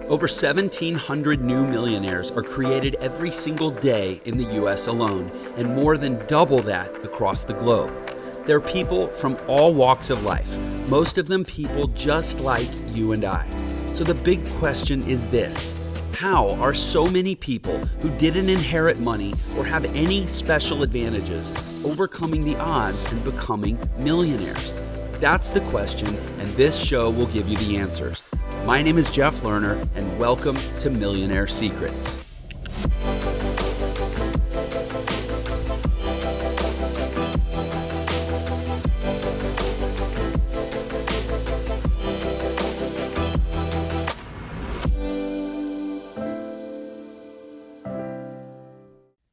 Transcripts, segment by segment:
Over 1,700 new millionaires are created every single day in the US alone, and more than double that across the globe. They're people from all walks of life, most of them people just like you and I. So the big question is this: how are so many people who didn't inherit money or have any special advantages overcoming the odds and becoming millionaires? That's the question, and this show will give you the answers. My name is Jeff Lerner, and welcome to Millionaire Secrets.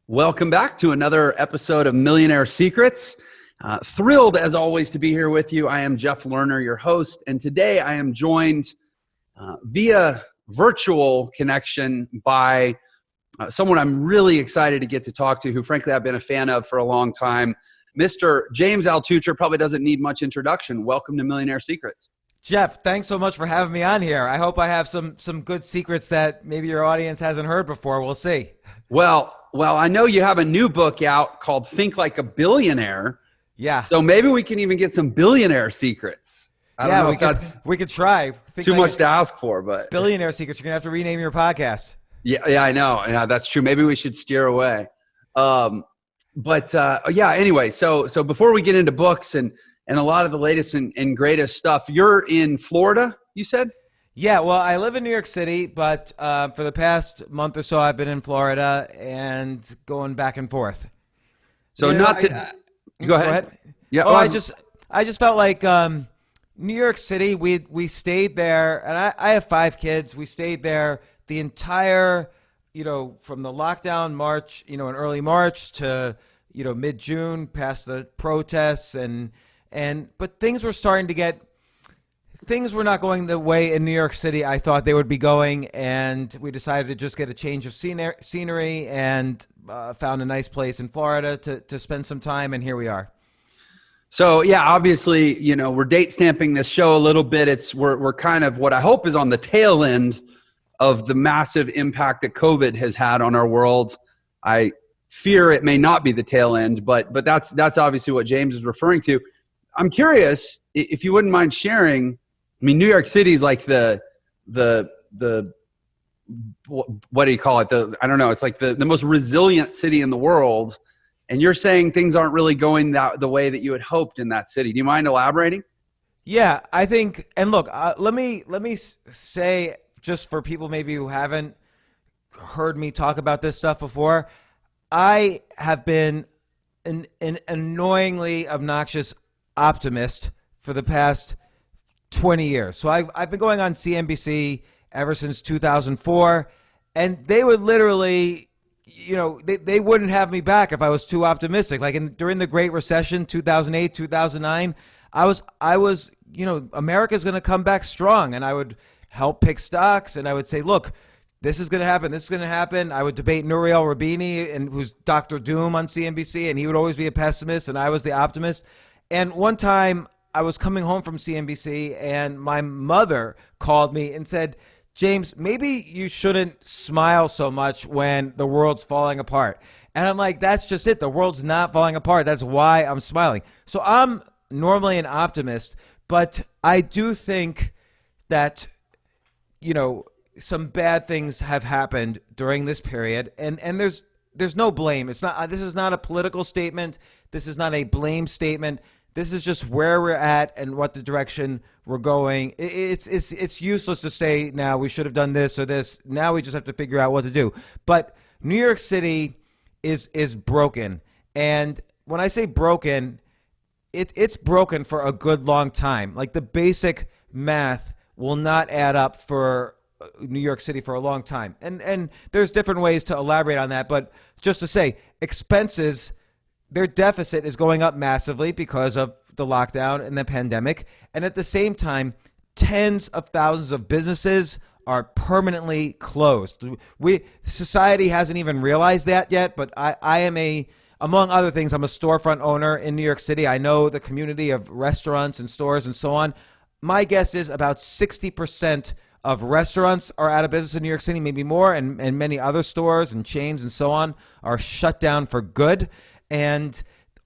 Welcome back to another episode of Millionaire Secrets. Thrilled, as always, to be here with you. I am Jeff Lerner, your host, and today I am joined via virtual connection by someone I'm really excited to get to talk to, who frankly I've been a fan of for a long time. Mr. James Altucher probably doesn't need much introduction. Welcome to Millionaire Secrets. Jeff, thanks so much for having me on here. I hope I have some good secrets that maybe your audience hasn't heard before. We'll see. Well, I know you have a new book out called Think Like a Billionaire. Yeah. So maybe we can even get some billionaire secrets. I don't know if that's we could try. Too much to ask for, but billionaire secrets. You're gonna have to rename your podcast. Yeah, I know. Yeah, that's true. Maybe we should steer away. Anyway, so before we get into books and a lot of the latest and greatest stuff, you're in Florida, you said? Yeah, well, I live in New York City, but for the past month or so, I've been in Florida and going back and forth. So go ahead. Yeah. I just felt like New York City. We stayed there, and I have 5 kids. We stayed there the entire, from the lockdown March, in early March to mid-June, past the protests, but things were not going the way in New York City I thought they would be going, and we decided to just get a change of scenery and found a nice place in Florida to spend some time, and here we are. So yeah, obviously, we're date stamping this show a little bit. We're kind of what I hope is on the tail end of the massive impact that COVID has had on our world. I fear it may not be the tail end, but that's obviously what James is referring to. I'm curious if you wouldn't mind sharing. I mean, New York City is like the what do you call it? It's like the most resilient city in the world. And you're saying things aren't really going the way that you had hoped in that city. Do you mind elaborating? Yeah, I think, and look, let me say, just for people maybe who haven't heard me talk about this stuff before, I have been an annoyingly obnoxious optimist for the past 20 years. So I've been going on CNBC ever since 2004, and they would literally, they wouldn't have me back if I was too optimistic. Like during the Great Recession, 2008, 2009, I was, America's going to come back strong, and I would help pick stocks, and I would say, look, this is going to happen. This is going to happen. I would debate Nouriel Roubini, who's Dr. Doom on CNBC, and he would always be a pessimist, and I was the optimist. And one time I was coming home from CNBC, and my mother called me and said, James, maybe you shouldn't smile so much when the world's falling apart. And I'm like, that's just it. The world's not falling apart. That's why I'm smiling. So I'm normally an optimist, but I do think that, some bad things have happened during this period, and there's no blame. This is not a political statement. This is not a blame statement. This is just where we're at and what the direction we're going. It's useless to say now we should have done this or this. Now we just have to figure out what to do. But New York City is broken, and when I say broken, it's broken for a good long time. Like the basic math will not add up for New York City for a long time. And there's different ways to elaborate on that, but just to say, expenses, their deficit is going up massively because of the lockdown and the pandemic. And at the same time, tens of thousands of businesses are permanently closed. Society hasn't even realized that yet, but I am among other things, I'm a storefront owner in New York City. I know the community of restaurants and stores and so on. my guess is about 60% of restaurants are out of business in New York City, maybe more, and many other stores and chains and so on are shut down for good. And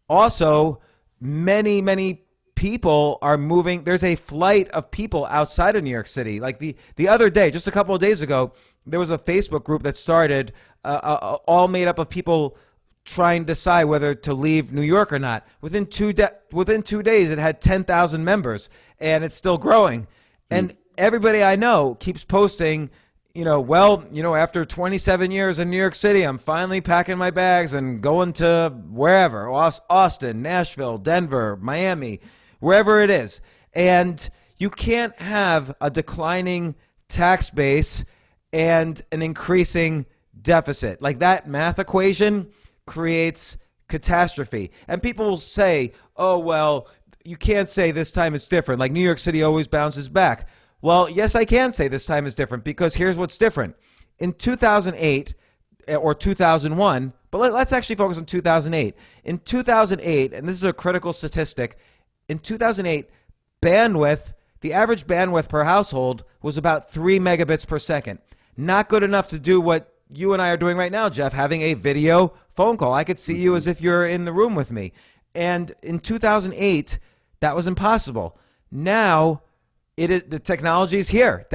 also, many people are moving. There's a flight of people outside of New York City. Like the other day, just a couple of days ago, there was a Facebook group that started, all made up of people trying to decide whether to leave New York or not. Within 2 days, it had 10,000 members, and it's still growing. And everybody I know keeps posting, after 27 years in New York City, I'm finally packing my bags and going to wherever, Austin, Nashville, Denver, Miami, wherever it is. And you can't have a declining tax base and an increasing deficit. Like, that math equation creates catastrophe. And people will say, oh, well, you can't say this time it's different. Like, New York City always bounces back. Well, yes, I can say this time is different, because here's what's different. In 2008 or 2001, but let's actually focus on 2008. In 2008, and this is a critical statistic, in 2008, the average bandwidth per household was about 3 megabits per second. Not good enough to do what you and I are doing right now, Jeff, having a video phone call. I could see you as if you're in the room with me. And in 2008, that was impossible. Now, the technology is here.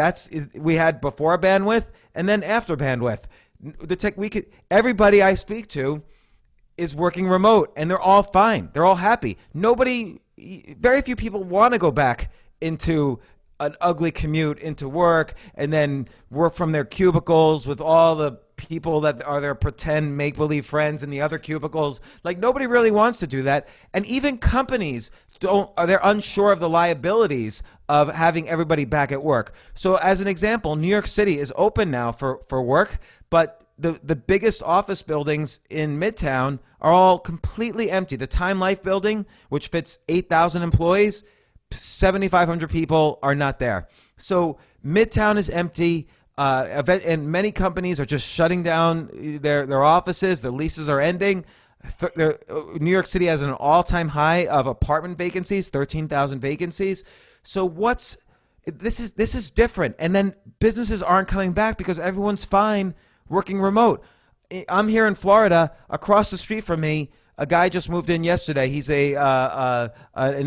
We had before bandwidth and then after bandwidth. Everybody I speak to is working remote, and they're all fine. They're all happy. Very few people want to go back into an ugly commute into work and then work from their cubicles with all the people that are their pretend make-believe friends in the other cubicles. Like, nobody really wants to do that. And even companies they're unsure of the liabilities of having everybody back at work. So as an example, New York City is open now for work, but the biggest office buildings in Midtown are all completely empty. The Time Life building, which fits 8,000 employees, 7,500 people are not there. So Midtown is empty. And many companies are just shutting down their offices. The leases are ending. New York City has an all-time high of apartment vacancies, 13,000 vacancies. So this is different. And then businesses aren't coming back because everyone's fine working remote. I'm here in Florida. Across the street from me, a guy just moved in yesterday. He's an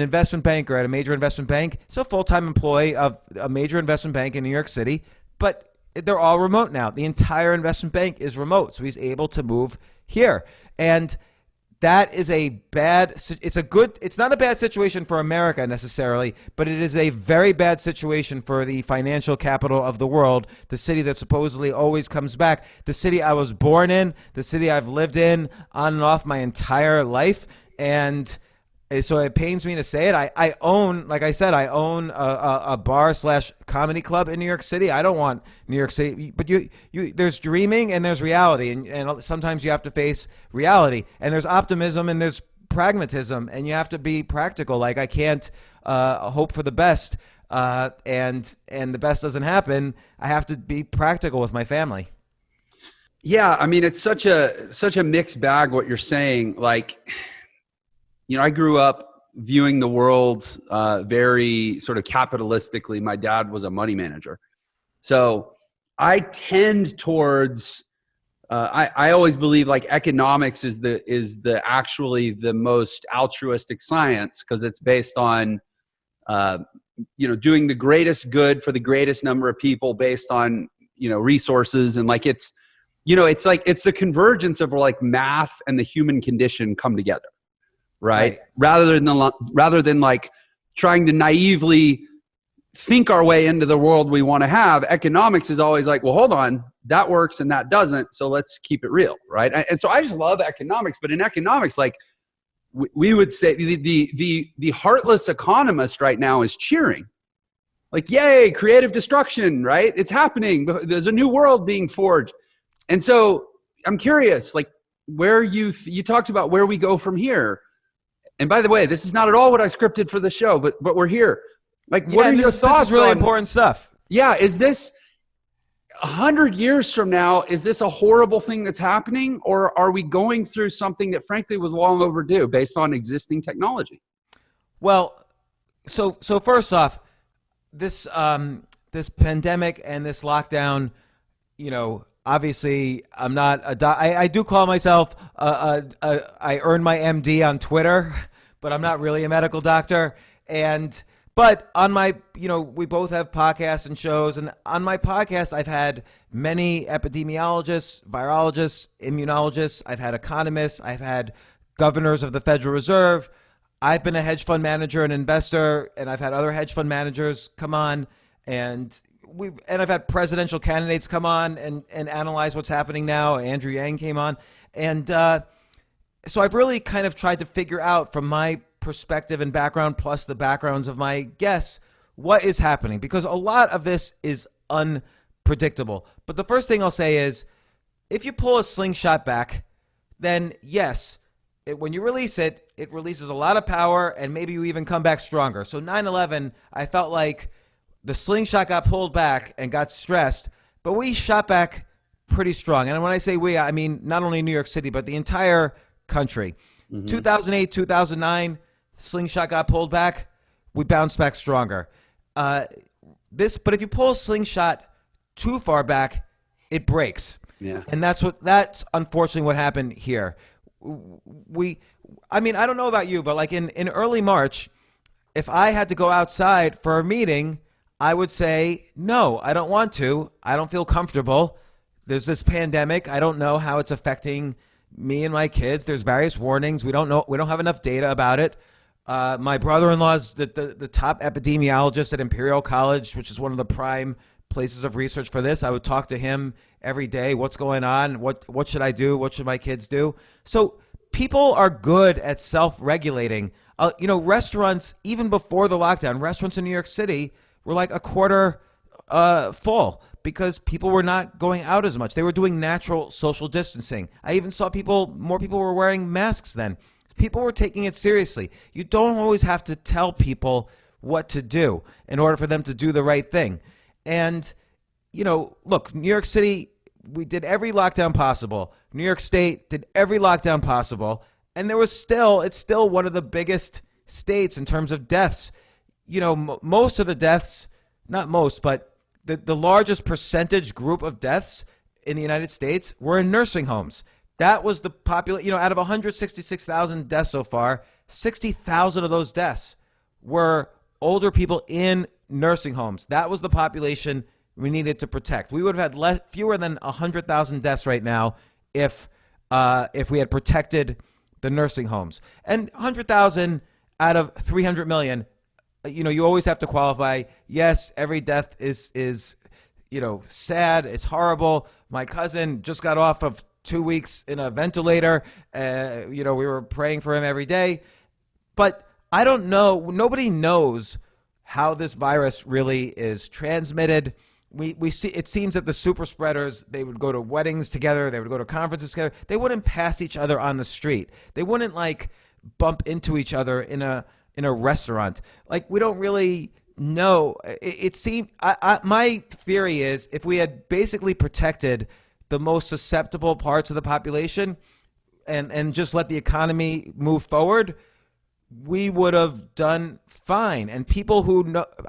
investment banker at a major investment bank. He's a full-time employee of a major investment bank in New York City, but they're all remote now. The entire investment bank is remote, so he's able to move here. And that is it's not a bad situation for America necessarily, but it is a very bad situation for the financial capital of the world, the city that supposedly always comes back, the city I was born in, the city I've lived in on and off my entire life. And so it pains me to say it. I own a bar/comedy club in New York City. I don't want New York City, but there's dreaming and there's reality, and sometimes you have to face reality. And there's optimism and there's pragmatism, and you have to be practical. Like, I can't hope for the best, and the best doesn't happen. I have to be practical with my family. Yeah, I mean, it's such a mixed bag what you're saying. Like, I grew up viewing the world very sort of capitalistically. My dad was a money manager. So I tend towards, I always believe like economics is actually the most altruistic science, because it's based on, doing the greatest good for the greatest number of people based on, resources. And like, it's the convergence of like math and the human condition come together. Right. Rather than like trying to naively think our way into the world we want to have, economics is always like, well, hold on, that works and that doesn't, so let's keep it real, right? And so I just love economics, but in economics, like we would say the heartless economist right now is cheering. Like, yay, creative destruction, right? It's happening. There's a new world being forged. And so I'm curious, like, where you talked about where we go from here. And by the way, this is not at all what I scripted for the show, but we're here. Like, what are your thoughts? This is really important stuff. Yeah, is this 100 years from now? Is this a horrible thing that's happening, or are we going through something that, frankly, was long overdue based on existing technology? Well, so first off, this pandemic and this lockdown, obviously I'm not I do call myself I earned my MD on Twitter, but I'm not really a medical doctor. But on my, we both have podcasts and shows, and on my podcast, I've had many epidemiologists, virologists, immunologists. I've had economists. I've had governors of the Federal Reserve. I've been a hedge fund manager and investor, and I've had other hedge fund managers come on, and I've had presidential candidates come on and analyze what's happening now. Andrew Yang came on, and so I've really kind of tried to figure out from my perspective and background, plus the backgrounds of my guests, what is happening, because a lot of this is unpredictable. But the first thing I'll say is, if you pull a slingshot back, then yes, when you release it, it releases a lot of power, and maybe you even come back stronger. So 9/11, I felt like the slingshot got pulled back and got stressed, but we shot back pretty strong. And when I say we, I mean not only New York City, but the entire country. 2008, 2009, slingshot got pulled back. We bounced back stronger. But if you pull a slingshot too far back, it breaks. Yeah. And that's unfortunately what happened here. I don't know about you, but like in early March, if I had to go outside for a meeting, I would say, no, I don't want to. I don't feel comfortable. There's this pandemic. I don't know how it's affecting me and my kids. There's various warnings. We don't know. We don't have enough data about it. My brother-in-law is the top epidemiologist at Imperial College, which is one of the prime places of research for this. I would talk to him every day. What's going on? What should I do? What should my kids do? So people are good at self-regulating. Restaurants, even before the lockdown, restaurants in New York City were like a quarter full because people were not going out as much. They were doing natural social distancing. I even saw more people were wearing masks then. People were taking it seriously. You don't always have to tell people what to do in order for them to do the right thing. And, look, New York City, we did every lockdown possible. New York State did every lockdown possible. And it's still one of the biggest states in terms of deaths. Most of the deaths, not most, but the largest percentage group of deaths in the United States were in nursing homes. That was the out of 166,000 deaths so far, 60,000 of those deaths were older people in nursing homes. That was the population we needed to protect. We would have had fewer than 100,000 deaths right now if we had protected the nursing homes. And 100,000 out of 300 million, you always have to qualify. Yes, every death is sad. It's horrible. My cousin just got off of 2 weeks in a ventilator. We were praying for him every day. But I don't know. Nobody knows how this virus really is transmitted. We see. It seems that the super spreaders, they would go to weddings together. They would go to conferences together. They wouldn't pass each other on the street. They wouldn't bump into each other in a restaurant. We don't really know. It seemed. My theory is if we had basically protected the most susceptible parts of the population and just let the economy move forward, we would have done fine. And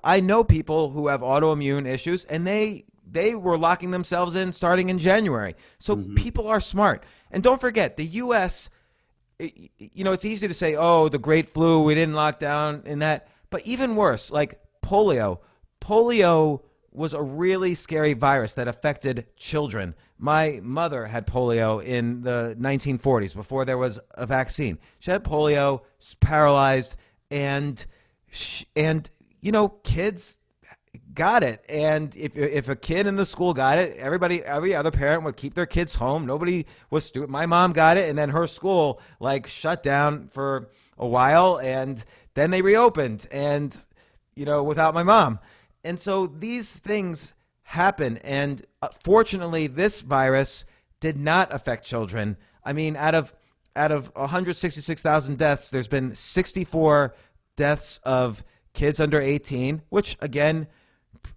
I know people who have autoimmune issues, and they were locking themselves in starting in January. So people are smart. And don't forget, the U.S., it's easy to say, oh, the great flu, we didn't lock down in that. But even worse, like polio. Polio was a really scary virus that affected children. My mother had polio in the 1940s before there was a vaccine. She had polio, paralyzed, and kids got it. And if a kid in the school got it, every other parent would keep their kids home. Nobody was stupid. My mom got it, and then her school shut down for a while, and then they reopened, and without my mom. And so these things happen, and fortunately, this virus did not affect children. I mean, out of 166,000 deaths, there's been 64 deaths of kids under 18, which again,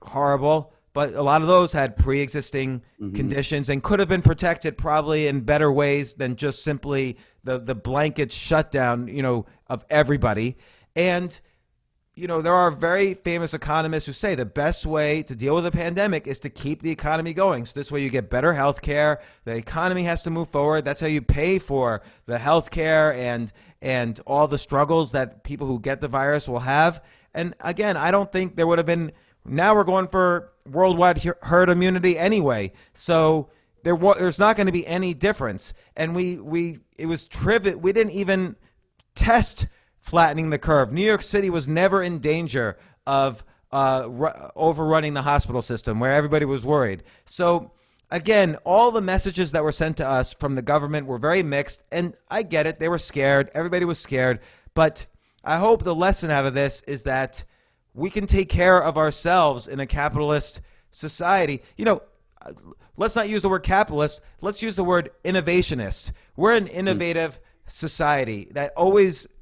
horrible. But a lot of those had pre-existing conditions and could have been protected probably in better ways than just simply the blanket shutdown, of everybody. And there are very famous economists who say the best way to deal with a pandemic is to keep the economy going. So this way you get better health care. The economy has to move forward. That's how you pay for the health care and all the struggles that people who get the virus will have. And again, I don't think there would have been, now we're going for worldwide herd immunity anyway. So there's not going to be any difference. And it was trivial. We didn't even test flattening the curve. New York City was never in danger of overrunning the hospital system where everybody was worried. So again, all the messages that were sent to us from the government were very mixed, and I get it. They were scared. Everybody was scared. But I hope the lesson out of this is that we can take care of ourselves in a capitalist society. Let's not use the word capitalist. Let's use the word innovationist. We're an innovative society that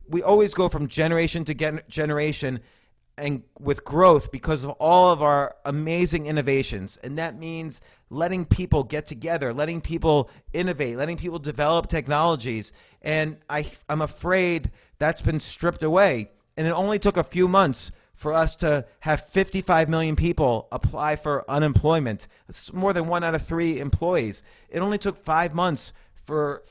we always go from generation to generation and with growth because of all of our amazing innovations. And that means letting people get together, letting people innovate, letting people develop technologies. And I'm afraid that's been stripped away. And it only took a few months for us to have 55 million people apply for unemployment. It's more than 1 out of 3 employees. It only took 5 months for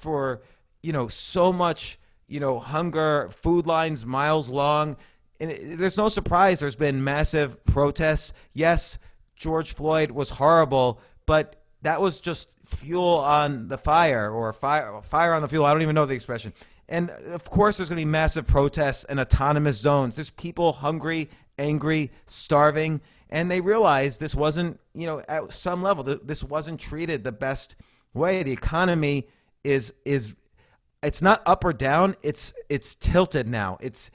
so much hunger, food lines miles long. And there's no surprise there's been massive protests. Yes, George Floyd was horrible, but that was just fuel on the fire, or fire on the fuel. I don't even know the expression. And of course there's going to be massive protests and autonomous zones. There's people hungry, angry, starving, and they realize this wasn't, at some level, this wasn't treated the best way. The economy is it's not up or down. It's tilted now. It's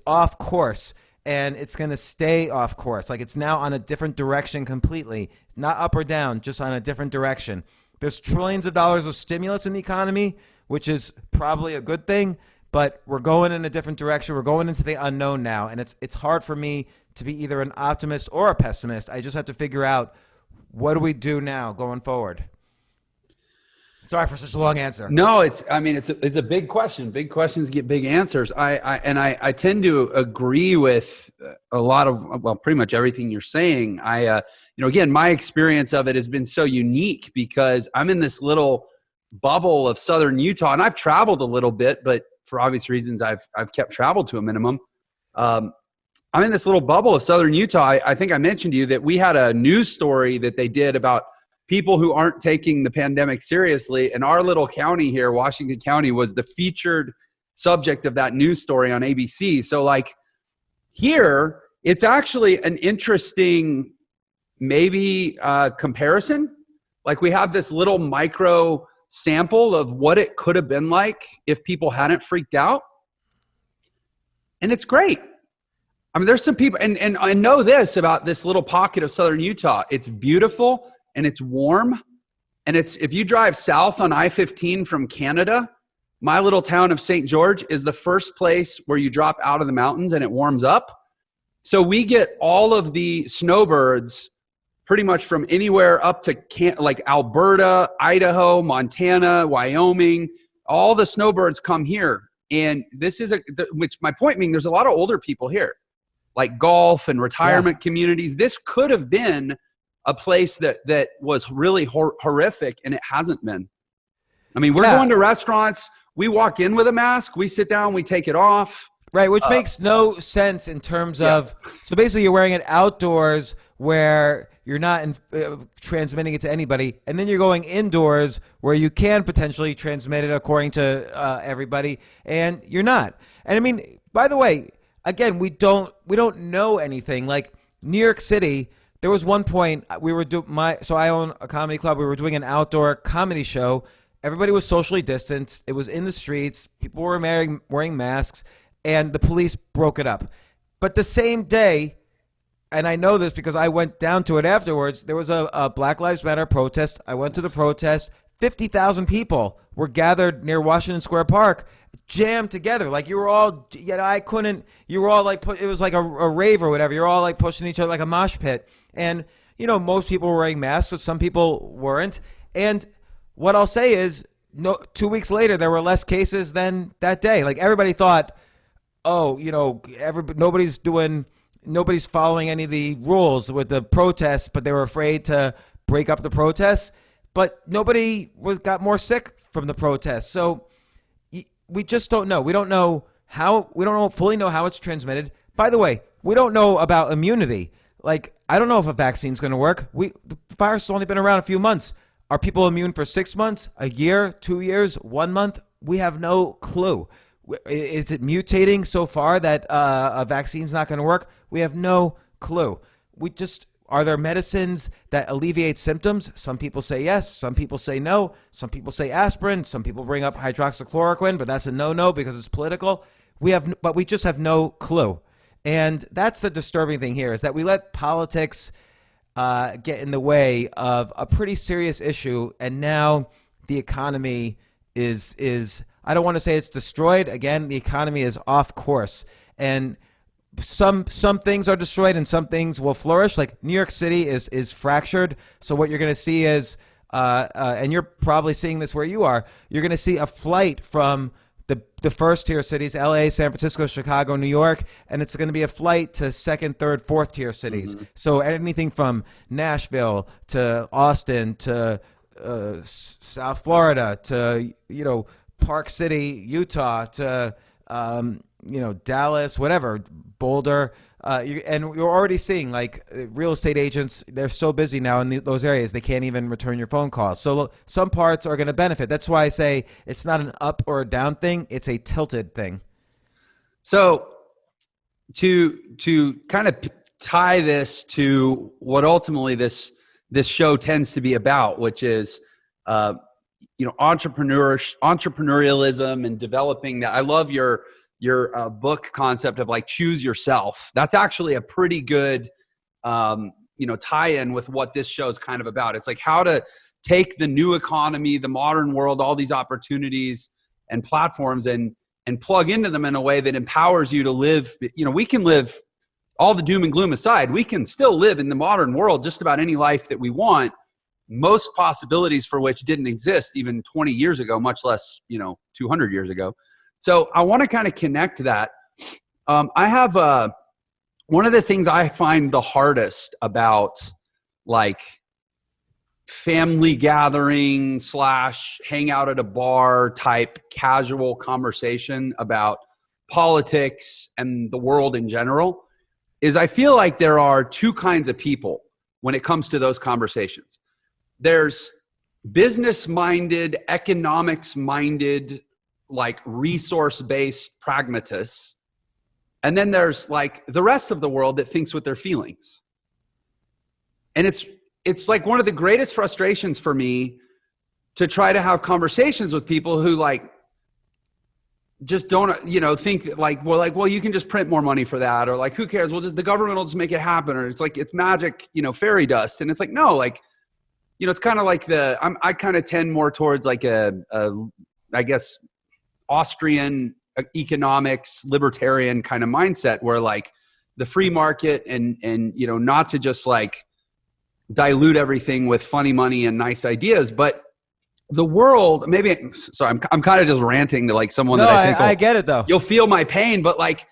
off course, and it's going to stay off course. Like, it's now on a different direction completely, not up or down, just on a different direction. There's trillions of dollars of stimulus in the economy, which is probably a good thing, but we're going in a different direction. We're going into the unknown now, and it's hard for me to be either an optimist or a pessimist. I just have to figure out, what do we do now going forward? Sorry for such a long answer. No, it's a big question. Big questions get big answers. I tend to agree with a lot of, pretty much everything you're saying. Again, my experience of it has been so unique because I'm in this little bubble of Southern Utah, and I've traveled a little bit, but for obvious reasons, I've kept travel to a minimum. I'm in this little bubble of Southern Utah. I think I mentioned to you that we had a news story that they did about people who aren't taking the pandemic seriously. And our little county here, Washington County, was the featured subject of that news story on ABC. So here, it's actually an interesting, maybe comparison. We have this little micro sample of what it could have been like if people hadn't freaked out. And it's great. There's some people, and I know this about this little pocket of Southern Utah. It's beautiful. And it's warm, and if you drive south on I-15 from Canada, my little town of St. George is the first place where you drop out of the mountains and it warms up. So we get all of the snowbirds pretty much from anywhere up to Alberta, Idaho, Montana, Wyoming. All the snowbirds come here, and this is which my point being, there's a lot of older people here, like golf and retirement communities. This could have been a place that was really horrific, and it hasn't been. We're going to restaurants. We walk in with a mask. We sit down. We take it off. Right, which makes no sense in terms of, so basically you're wearing it outdoors where you're not transmitting it to anybody, and then you're going indoors where you can potentially transmit it according to everybody, and you're not. And by the way, again, we don't know anything. Like New York City, there was one point so I own a comedy club. We were doing an outdoor comedy show. Everybody was socially distanced. It was in the streets. People were wearing masks, and the police broke it up. But the same day, and I know this because I went down to it afterwards, there was a Black Lives Matter protest. I went to the protest. 50,000 people were gathered near Washington Square Park, jammed together. You were all, you were all it was like a rave or whatever. You're all pushing each other like a mosh pit. And, most people were wearing masks, but some people weren't. And what I'll say is, 2 weeks later, there were less cases than that day. Everybody thought, oh, nobody's following any of the rules with the protests, but they were afraid to break up the protests. But nobody got more sick from the protests. So we just don't know. We don't fully know how it's transmitted. By the way, we don't know about immunity. Like, I don't know if a vaccine's going to work. The virus has only been around a few months. Are people immune for 6 months, a year, 2 years, 1 month? We have no clue. Is it mutating so far that a vaccine's not going to work? We have no clue. Are there medicines that alleviate symptoms? Some people say yes. Some people say no. Some people say aspirin. Some people bring up hydroxychloroquine, but that's a no-no because it's political. But we just have no clue. And that's the disturbing thing here, is that we let politics get in the way of a pretty serious issue. And now the economy is I don't want to say it's destroyed. Again, the economy is off course. And some things are destroyed and some things will flourish. Like New York City is fractured. So what you're going to see is, and you're probably seeing this where you are, you're going to see a flight from the first tier cities, LA, San Francisco, Chicago, New York, and it's going to be a flight to second, third, fourth tier cities. Mm-hmm. So anything from Nashville to Austin to South Florida to, Park City, Utah to, Dallas, whatever, Boulder. And you're already seeing like real estate agents, they're so busy now in those areas, they can't even return your phone calls. So some parts are going to benefit. That's why I say it's not an up or a down thing. It's a tilted thing. So to kind of tie this to what ultimately this show tends to be about, which is, entrepreneurialism and developing that. I love your book concept of like choose yourself. That's actually a pretty good, tie-in with what this show is kind of about. It's like how to take the new economy, the modern world, all these opportunities and platforms and plug into them in a way that empowers you to live. We can live, all the doom and gloom aside, we can still live in the modern world just about any life that we want, most possibilities for which didn't exist even 20 years ago, much less, 200 years ago. So I want to kind of connect that. I have one of the things I find the hardest about like family gathering / hang out at a bar type casual conversation about politics and the world in general is I feel like there are two kinds of people when it comes to those conversations. There's business-minded, economics-minded, like resource-based pragmatists. And then there's like the rest of the world that thinks with their feelings. And it's like one of the greatest frustrations for me to try to have conversations with people who like just don't, think like, well, you can just print more money for that. Or like, who cares? Well, the government will just make it happen. Or it's like, it's magic, fairy dust. And it's like, no, like, it's kind of like I kind of tend more towards like I guess, Austrian economics, libertarian kind of mindset where like the free market and not to just like dilute everything with funny money and nice ideas, but the world, I'm kind of just ranting to like someone that I think I get it though. You'll feel my pain, but like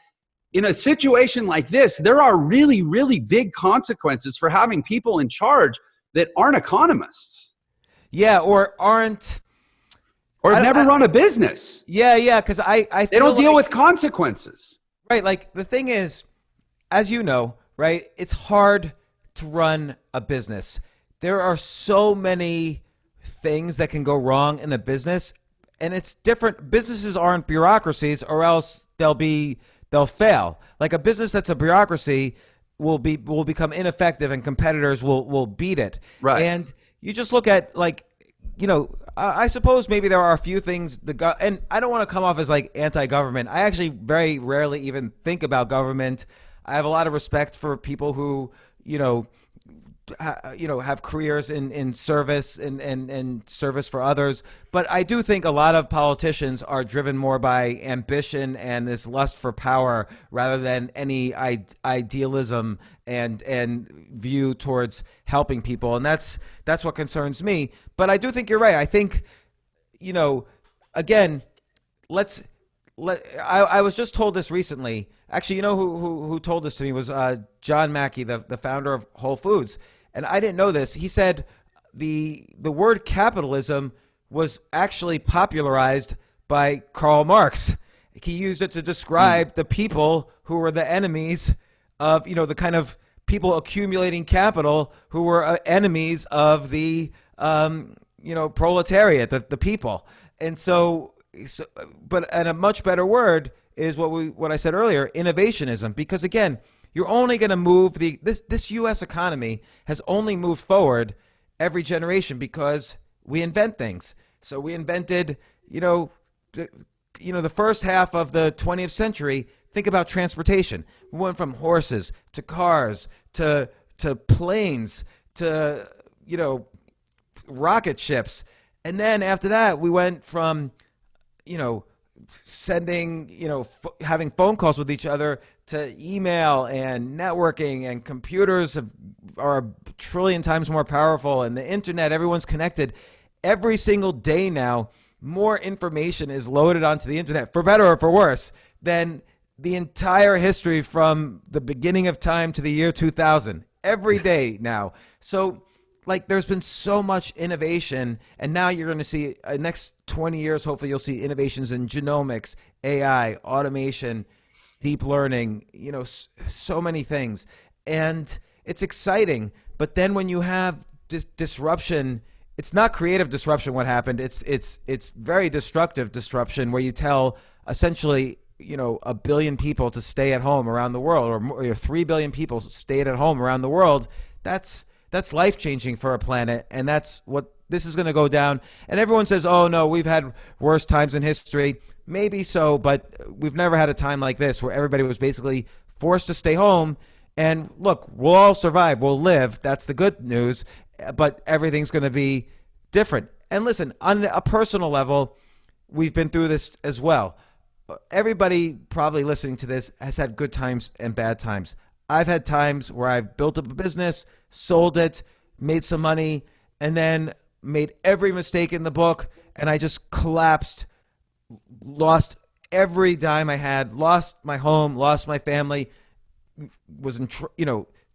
in a situation like this, there are really, really big consequences for having people in charge that aren't economists. Yeah, or aren't... Or have never run a business. Yeah, because I feel they don't deal with consequences. Right, like the thing is, as you know, right, it's hard to run a business. There are so many things that can go wrong in a business, and it's different. Businesses aren't bureaucracies, or else they'll fail. Like a business that's a bureaucracy will become ineffective, and competitors will beat it. Right. And you just look at like, I suppose maybe there are a few things and I don't want to come off as like anti-government. I actually very rarely even think about government. I have a lot of respect for people who, have careers in service and service for others. But I do think a lot of politicians are driven more by ambition and this lust for power rather than any idealism and view towards helping people. And that's what concerns me. But I do think you're right. I think, again, let's I was just told this recently. Actually, you know who told this to me was John Mackey, the founder of Whole Foods, and I didn't know this. He said the word capitalism was actually popularized by Karl Marx. He used it to describe the people who were the enemies of, the kind of people accumulating capital who were enemies of the proletariat, the people. And but a much better word is what I said earlier, innovationism, because again, you're only going to move this U.S. economy has only moved forward every generation because we invent things. So we invented, the first half of the 20th century. Think about transportation. We went from horses to cars to planes to rocket ships, and then after that we went from sending having phone calls with each other to email and networking, and computers are a trillion times more powerful, and the internet, everyone's connected. Every single day now, more information is loaded onto the internet, for better or for worse, than the entire history from the beginning of time to the year 2000. Every day now. So there's been so much innovation, and now you're going to see next 20 years, hopefully you'll see innovations in genomics, AI, automation, deep learning, so many things. And it's exciting. But then when you have disruption, it's not creative disruption what happened. It's very destructive disruption, where you tell essentially, 1 billion people to stay at home around the world, or 3 billion people stayed at home around the world. That's life-changing for a planet, and that's what this is going to go down. And everyone says, oh, no, we've had worse times in history. Maybe so, but we've never had a time like this where everybody was basically forced to stay home. And look, we'll all survive. We'll live. That's the good news. But everything's going to be different. And listen, on a personal level, we've been through this as well. Everybody probably listening to this has had good times and bad times. I've had times where I've built up a business, sold it, made some money, and then made every mistake in the book, and I just collapsed, lost every dime I had, lost my home, lost my family, was in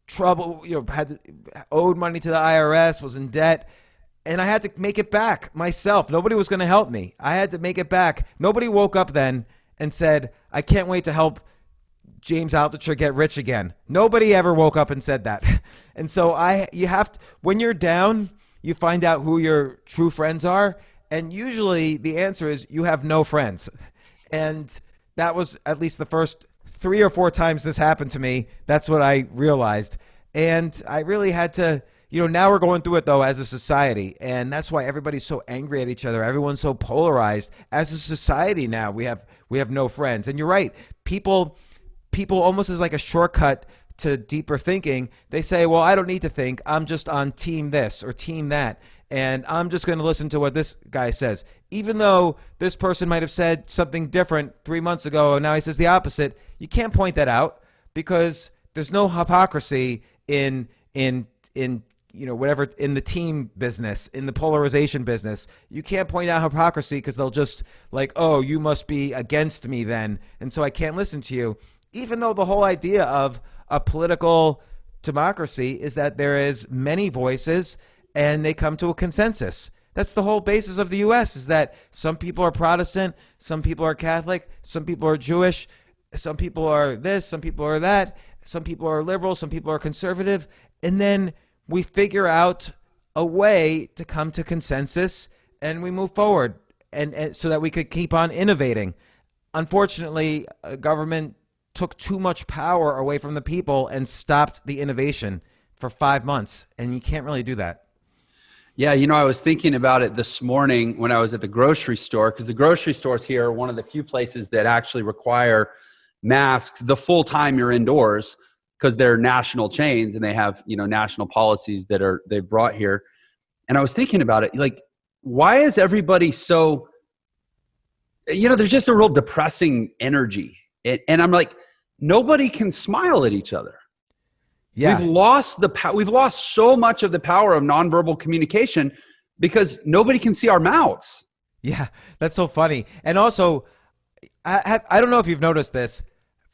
trouble, owed money to the IRS, was in debt, and I had to make it back myself. Nobody was going to help me. I had to make it back. Nobody woke up then and said, I can't wait to help James Altucher get rich again. Nobody ever woke up and said that. And so when you're down, you find out who your true friends are. And usually the answer is you have no friends. And that was at least the first 3 or 4 times this happened to me. That's what I realized. And I really had to, now we're going through it though as a society. And that's why everybody's so angry at each other. Everyone's so polarized. As a society now, we have no friends. And you're right. People almost as like a shortcut to deeper thinking, they say, well, I don't need to think. I'm just on team this or team that. And I'm just going to listen to what this guy says. Even though this person might have said something different 3 months ago, and now he says the opposite, you can't point that out because there's no hypocrisy in whatever, in the team business, in the polarization business. You can't point out hypocrisy because they'll just oh, you must be against me then, and so I can't listen to you. Even though the whole idea of a political democracy is that there is many voices and they come to a consensus. That's the whole basis of the U.S. is that some people are Protestant, some people are Catholic, some people are Jewish, some people are this, some people are that, some people are liberal, some people are conservative, and then we figure out a way to come to consensus and we move forward and so that we could keep on innovating. Unfortunately, government took too much power away from the people and stopped the innovation for 5 months, and you can't really do that. Yeah, I was thinking about it this morning when I was at the grocery store, because the grocery stores here are one of the few places that actually require masks the full time you're indoors, because they're national chains and they have, national policies that they've brought here. And I was thinking about it, why is everybody so, there's just a real depressing energy. And I'm like, nobody can smile at each other. Yeah. We've lost so much of the power of nonverbal communication because nobody can see our mouths. Yeah, that's so funny. And also, I don't know if you've noticed this.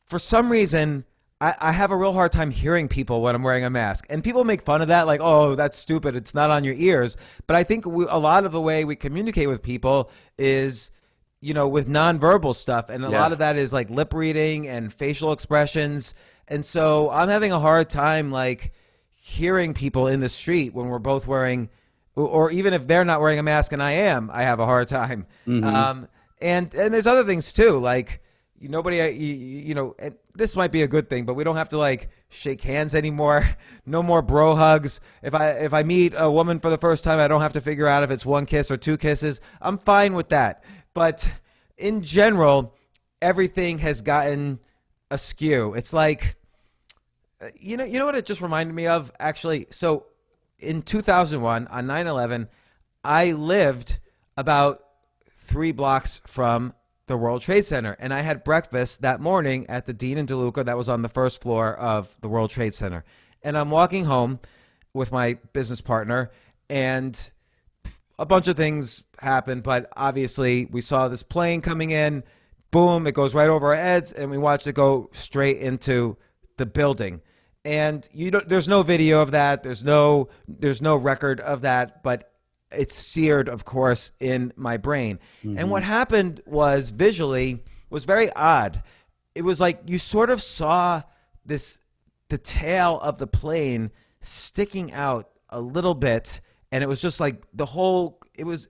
For some reason, I have a real hard time hearing people when I'm wearing a mask. And people make fun of that, like, oh, that's stupid. It's not on your ears. But I think a lot of the way we communicate with people is, with nonverbal stuff. And a lot of that is like lip reading and facial expressions. And so I'm having a hard time, like, hearing people in the street when we're both wearing, or even if they're not wearing a mask and I have a hard time. Mm-hmm. And there's other things too, like nobody, and this might be a good thing, but we don't have to like shake hands anymore. No more bro hugs. If I meet a woman for the first time, I don't have to figure out if it's one kiss or two kisses. I'm fine with that. But in general, everything has gotten askew. It's like, you know what it just reminded me of, actually? So in 2001, on 9/11, I lived about 3 blocks from the World Trade Center, and I had breakfast that morning at the Dean and DeLuca that was on the first floor of the World Trade Center. And I'm walking home with my business partner, and a bunch of things happened, but obviously we saw this plane coming in, boom, it goes right over our heads, and we watched it go straight into the building. And there's no video of that. There's no record of that, but it's seared, of course, in my brain. Mm-hmm. And what happened was visually was very odd. It was like you sort of saw the tail of the plane sticking out a little bit, and it was just like it was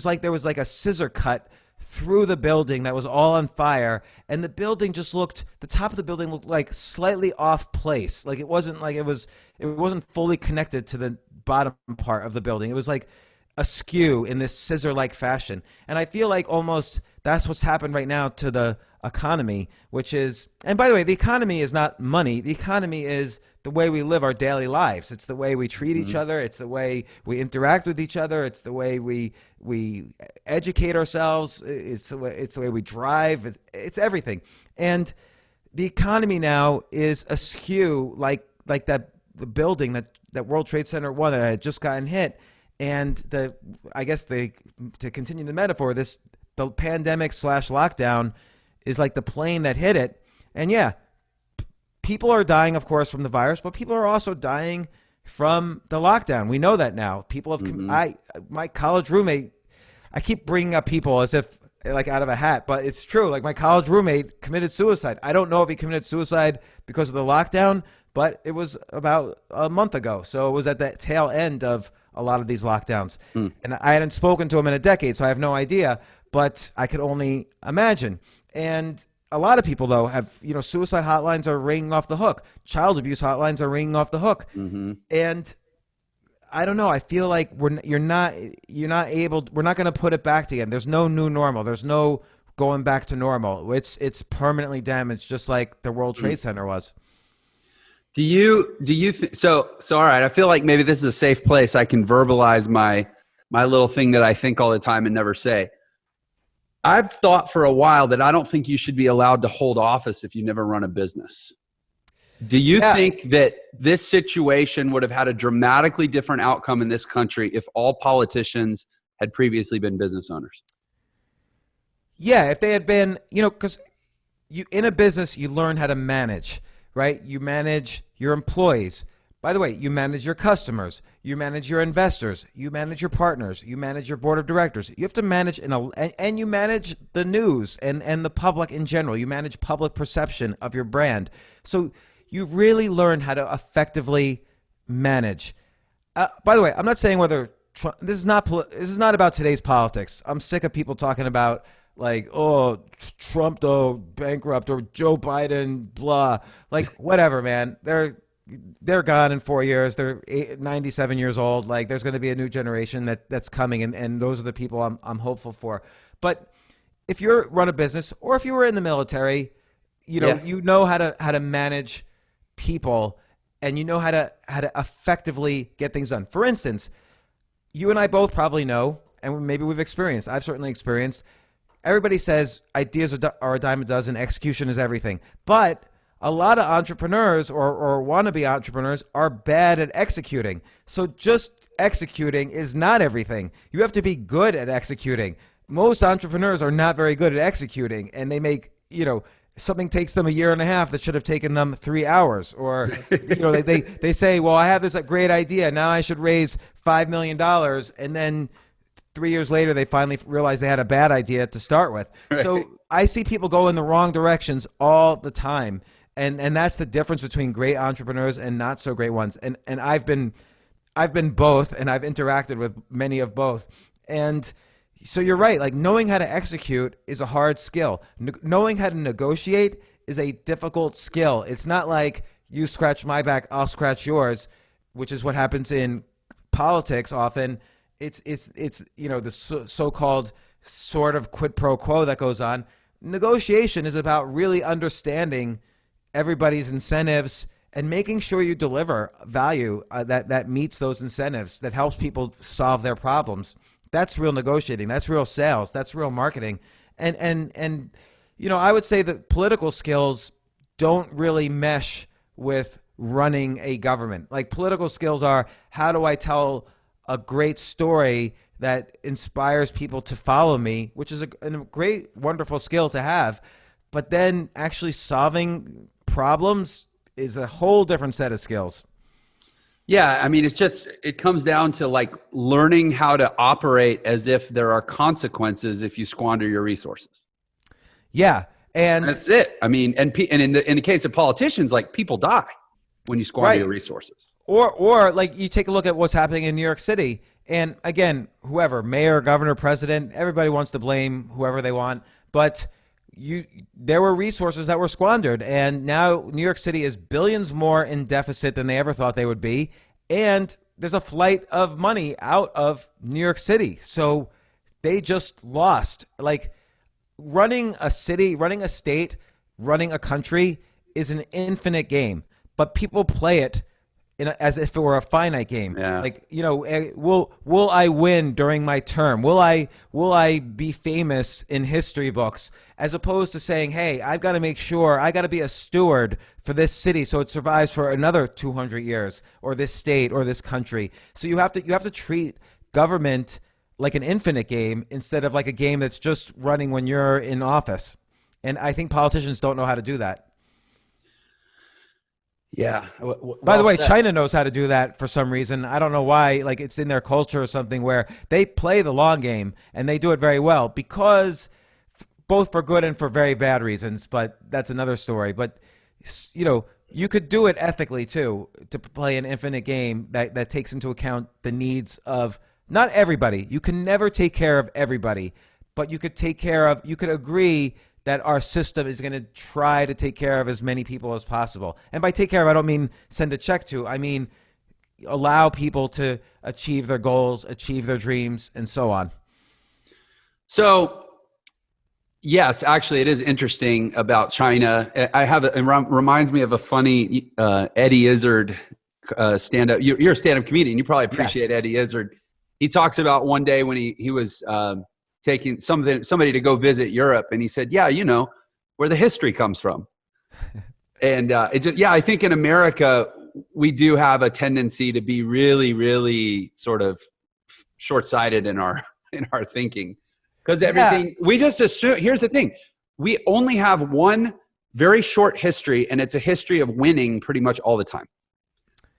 like there was like a scissor cut through the building that was all on fire, and the building the top of the building looked like slightly off place. Like it wasn't fully connected to the bottom part of the building. It was like askew in this scissor-like fashion. And I feel like almost that's what's happened right now to the economy, which is, and by the way, the economy is not money. The economy is the way we live our daily lives. It's the way we treat each other. It's the way we interact with each other. It's the way we educate ourselves. It's the way we drive. It's everything. And the economy now is askew, like the building that World Trade Center 1 that had just gotten hit. And to continue the metaphor, the pandemic / lockdown is like the plane that hit it. And people are dying, of course, from the virus, but people are also dying from the lockdown. We know that now. People have, my college roommate, I keep bringing up people as if like out of a hat, but it's true. Like my college roommate committed suicide. I don't know if he committed suicide because of the lockdown, but it was about a month ago. So it was at the tail end of a lot of these lockdowns. And I hadn't spoken to him in a decade, so I have no idea, but I could only imagine. And a lot of people, though, have, suicide hotlines are ringing off the hook. Child abuse hotlines are ringing off the hook. Mm-hmm. And I don't know. I feel like we're not going to put it back again. There's no new normal. There's no going back to normal. It's permanently damaged, just like the World Trade Center was. Do you think so? All right. I feel like maybe this is a safe place. I can verbalize my little thing that I think all the time and never say. I've thought for a while that I don't think you should be allowed to hold office if you never run a business. Do you think that this situation would have had a dramatically different outcome in this country if all politicians had previously been business owners? Yeah, if they had been, because in a business, you learn how to manage, right? You manage your employees. By the way, you manage your customers, you manage your investors, you manage your partners, you manage your board of directors. You have to manage and you manage the news and the public in general. You manage public perception of your brand. So you really learn how to effectively manage. By the way, I'm not saying whether this is not about today's politics. I'm sick of people talking about like, oh, Trump though bankrupt or Joe Biden, blah. Like whatever, man. They're gone in 4 years. They're 97 years old. Like there's going to be a new generation that's coming, and those are the people I'm hopeful for. But if you run a business or if you were in the military, you know how to manage people, and you know how to effectively get things done. For instance, you and I both probably know, and maybe we've experienced. I've certainly experienced. Everybody says ideas are a dime a dozen, execution is everything, but a lot of entrepreneurs or wannabe entrepreneurs are bad at executing. So just executing is not everything. You have to be good at executing. most entrepreneurs are not very good at executing, and they make, something takes them a year and a half that should have taken them 3 hours. Or, they say, well, I have this great idea. Now I should raise $5 million. And then 3 years later, they finally realize they had a bad idea to start with. Right. So I see people go in the wrong directions all the time. And that's the difference between great entrepreneurs and not so great ones. And I've been both, and I've interacted with many of both. And so you're right. Like, knowing how to execute is a hard skill. Knowing how to negotiate is a difficult skill. It's not like you scratch my back, I'll scratch yours, which is what happens in politics often. It's the so-called sort of quid pro quo that goes on. Negotiation is about really understanding everybody's incentives and making sure you deliver value that meets those incentives, that helps people solve their problems. That's real negotiating. That's real sales. That's real marketing. And I would say that political skills don't really mesh with running a government. Like, political skills are, how do I tell a great story that inspires people to follow me, which is a great, wonderful skill to have. But then actually solving problems is a whole different set of skills. Yeah, I mean, it comes down to like learning how to operate as if there are consequences if you squander your resources. Yeah, and that's it. I mean, and in the case of politicians, like, people die when you squander your resources. Or like, you take a look at what's happening in New York City, and again, whoever, mayor, governor, president, everybody wants to blame whoever they want, but there were resources that were squandered, and now New York City is billions more in deficit than they ever thought they would be, and there's a flight of money out of New York City. So they just lost. Like, running a city, running a state, running a country is an infinite game, but people play it as if it were a finite game. Yeah. Like, will I win during my term? Will I be famous in history books? As opposed to saying, hey, I've got to make sure, I got to be a steward for this city so it survives for another 200 years, or this state, or this country. So you have to treat government like an infinite game instead of like a game that's just running when you're in office. And I think politicians don't know how to do that. Yeah. By the way, China knows how to do that for some reason. I don't know why. Like, it's in their culture or something, where they play the long game, and they do it very well, because both for good and for very bad reasons. But that's another story. But you could do it ethically too, to play an infinite game that takes into account the needs of not everybody. You can never take care of everybody, but you could agree that our system is going to try to take care of as many people as possible. And by take care of, I don't mean send a check to. I mean allow people to achieve their goals, achieve their dreams, and so on. So, yes, actually, it is interesting about China. It reminds me of a funny Eddie Izzard stand-up. You're a stand-up comedian. You probably appreciate Eddie Izzard. He talks about one day when he was taking somebody to go visit Europe, and he said, yeah, where the history comes from. And I think in America, we do have a tendency to be really, really sort of short-sighted in our thinking, because everything we just assume. Here's the thing: we only have one very short history, and it's a history of winning pretty much all the time.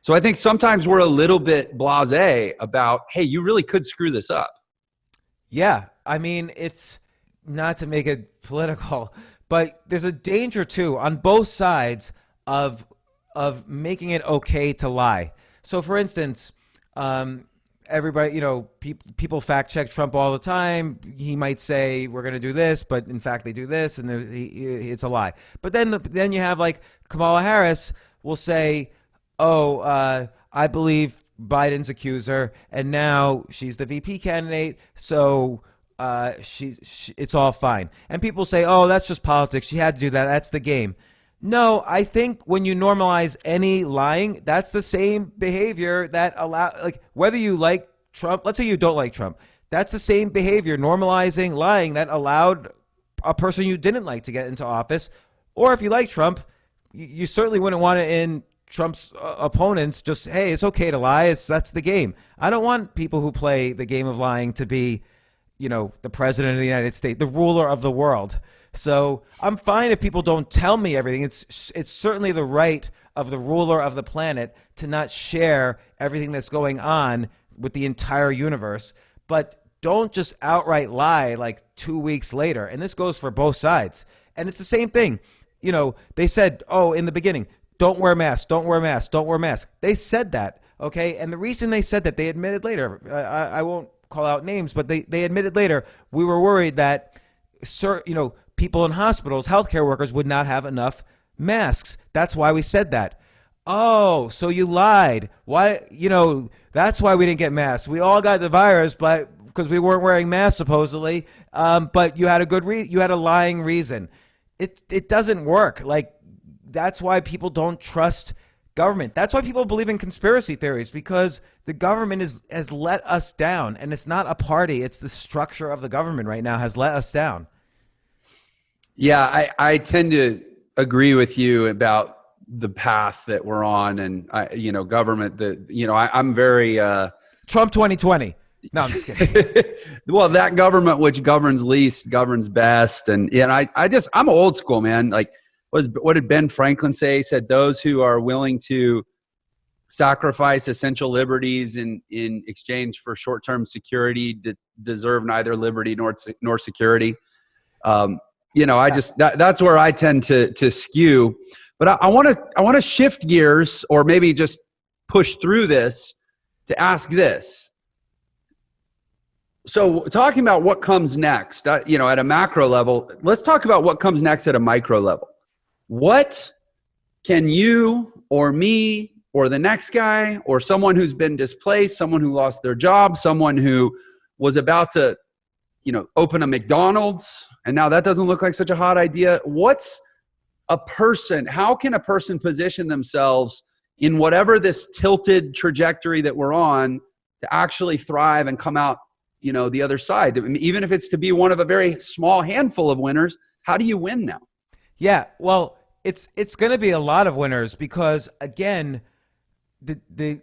So I think sometimes we're a little bit blasé about, hey, you really could screw this up. Yeah, I mean, it's not to make it political, but there's a danger too on both sides of making it okay to lie. So, for instance, everybody, people fact check Trump all the time. He might say we're going to do this, but in fact they do this, and it's a lie. But then you have, like, Kamala Harris will say, I believe Biden's accuser, and now she's the VP candidate, so it's all fine. And people say, oh, that's just politics. She had to do that. That's the game. No, I think when you normalize any lying, that's the same behavior that whether you like Trump, let's say you don't like Trump, that's the same behavior, normalizing lying, that allowed a person you didn't like to get into office. Or if you like Trump, you certainly wouldn't want it in Trump's opponents. Just, hey, it's okay to lie. That's the game. I don't want people who play the game of lying to be the president of the United States, the ruler of the world. So I'm fine if people don't tell me everything. It's certainly the right of the ruler of the planet to not share everything that's going on with the entire universe. But don't just outright lie like 2 weeks later. And this goes for both sides. And it's the same thing. They said, in the beginning, don't wear masks, don't wear masks, don't wear masks. They said that, okay? And the reason they said that, they admitted later, I won't call out names, but they admitted later, we were worried that, people in hospitals, healthcare workers would not have enough masks. That's why we said that. Oh, so you lied. Why? That's why we didn't get masks. We all got the virus, but because we weren't wearing masks supposedly. But you had you had a lying reason. It doesn't work. Like, that's why people don't trust government. That's why people believe in conspiracy theories, because the government has let us down, and it's not a party. It's the structure of the government right now has let us down. Yeah, I tend to agree with you about the path that we're on, and government. I'm very Trump 2020. No, I'm just kidding. Well, that government which governs least governs best, and I'm old school, man. Like, what did Ben Franklin say? He said, "Those who are willing to sacrifice essential liberties in exchange for short-term security deserve neither liberty nor security." That's where I tend to skew. But I want to shift gears, or maybe just push through this to ask this. So, talking about what comes next, at a macro level, let's talk about what comes next at a micro level. What can you or me or the next guy or someone who's been displaced, someone who lost their job, someone who was about to, open a McDonald's, and now that doesn't look like such a hot idea. How can a person position themselves in whatever this tilted trajectory that we're on to actually thrive and come out, the other side? I mean, even if it's to be one of a very small handful of winners, how do you win now? Yeah, well, it's going to be a lot of winners, because, again, the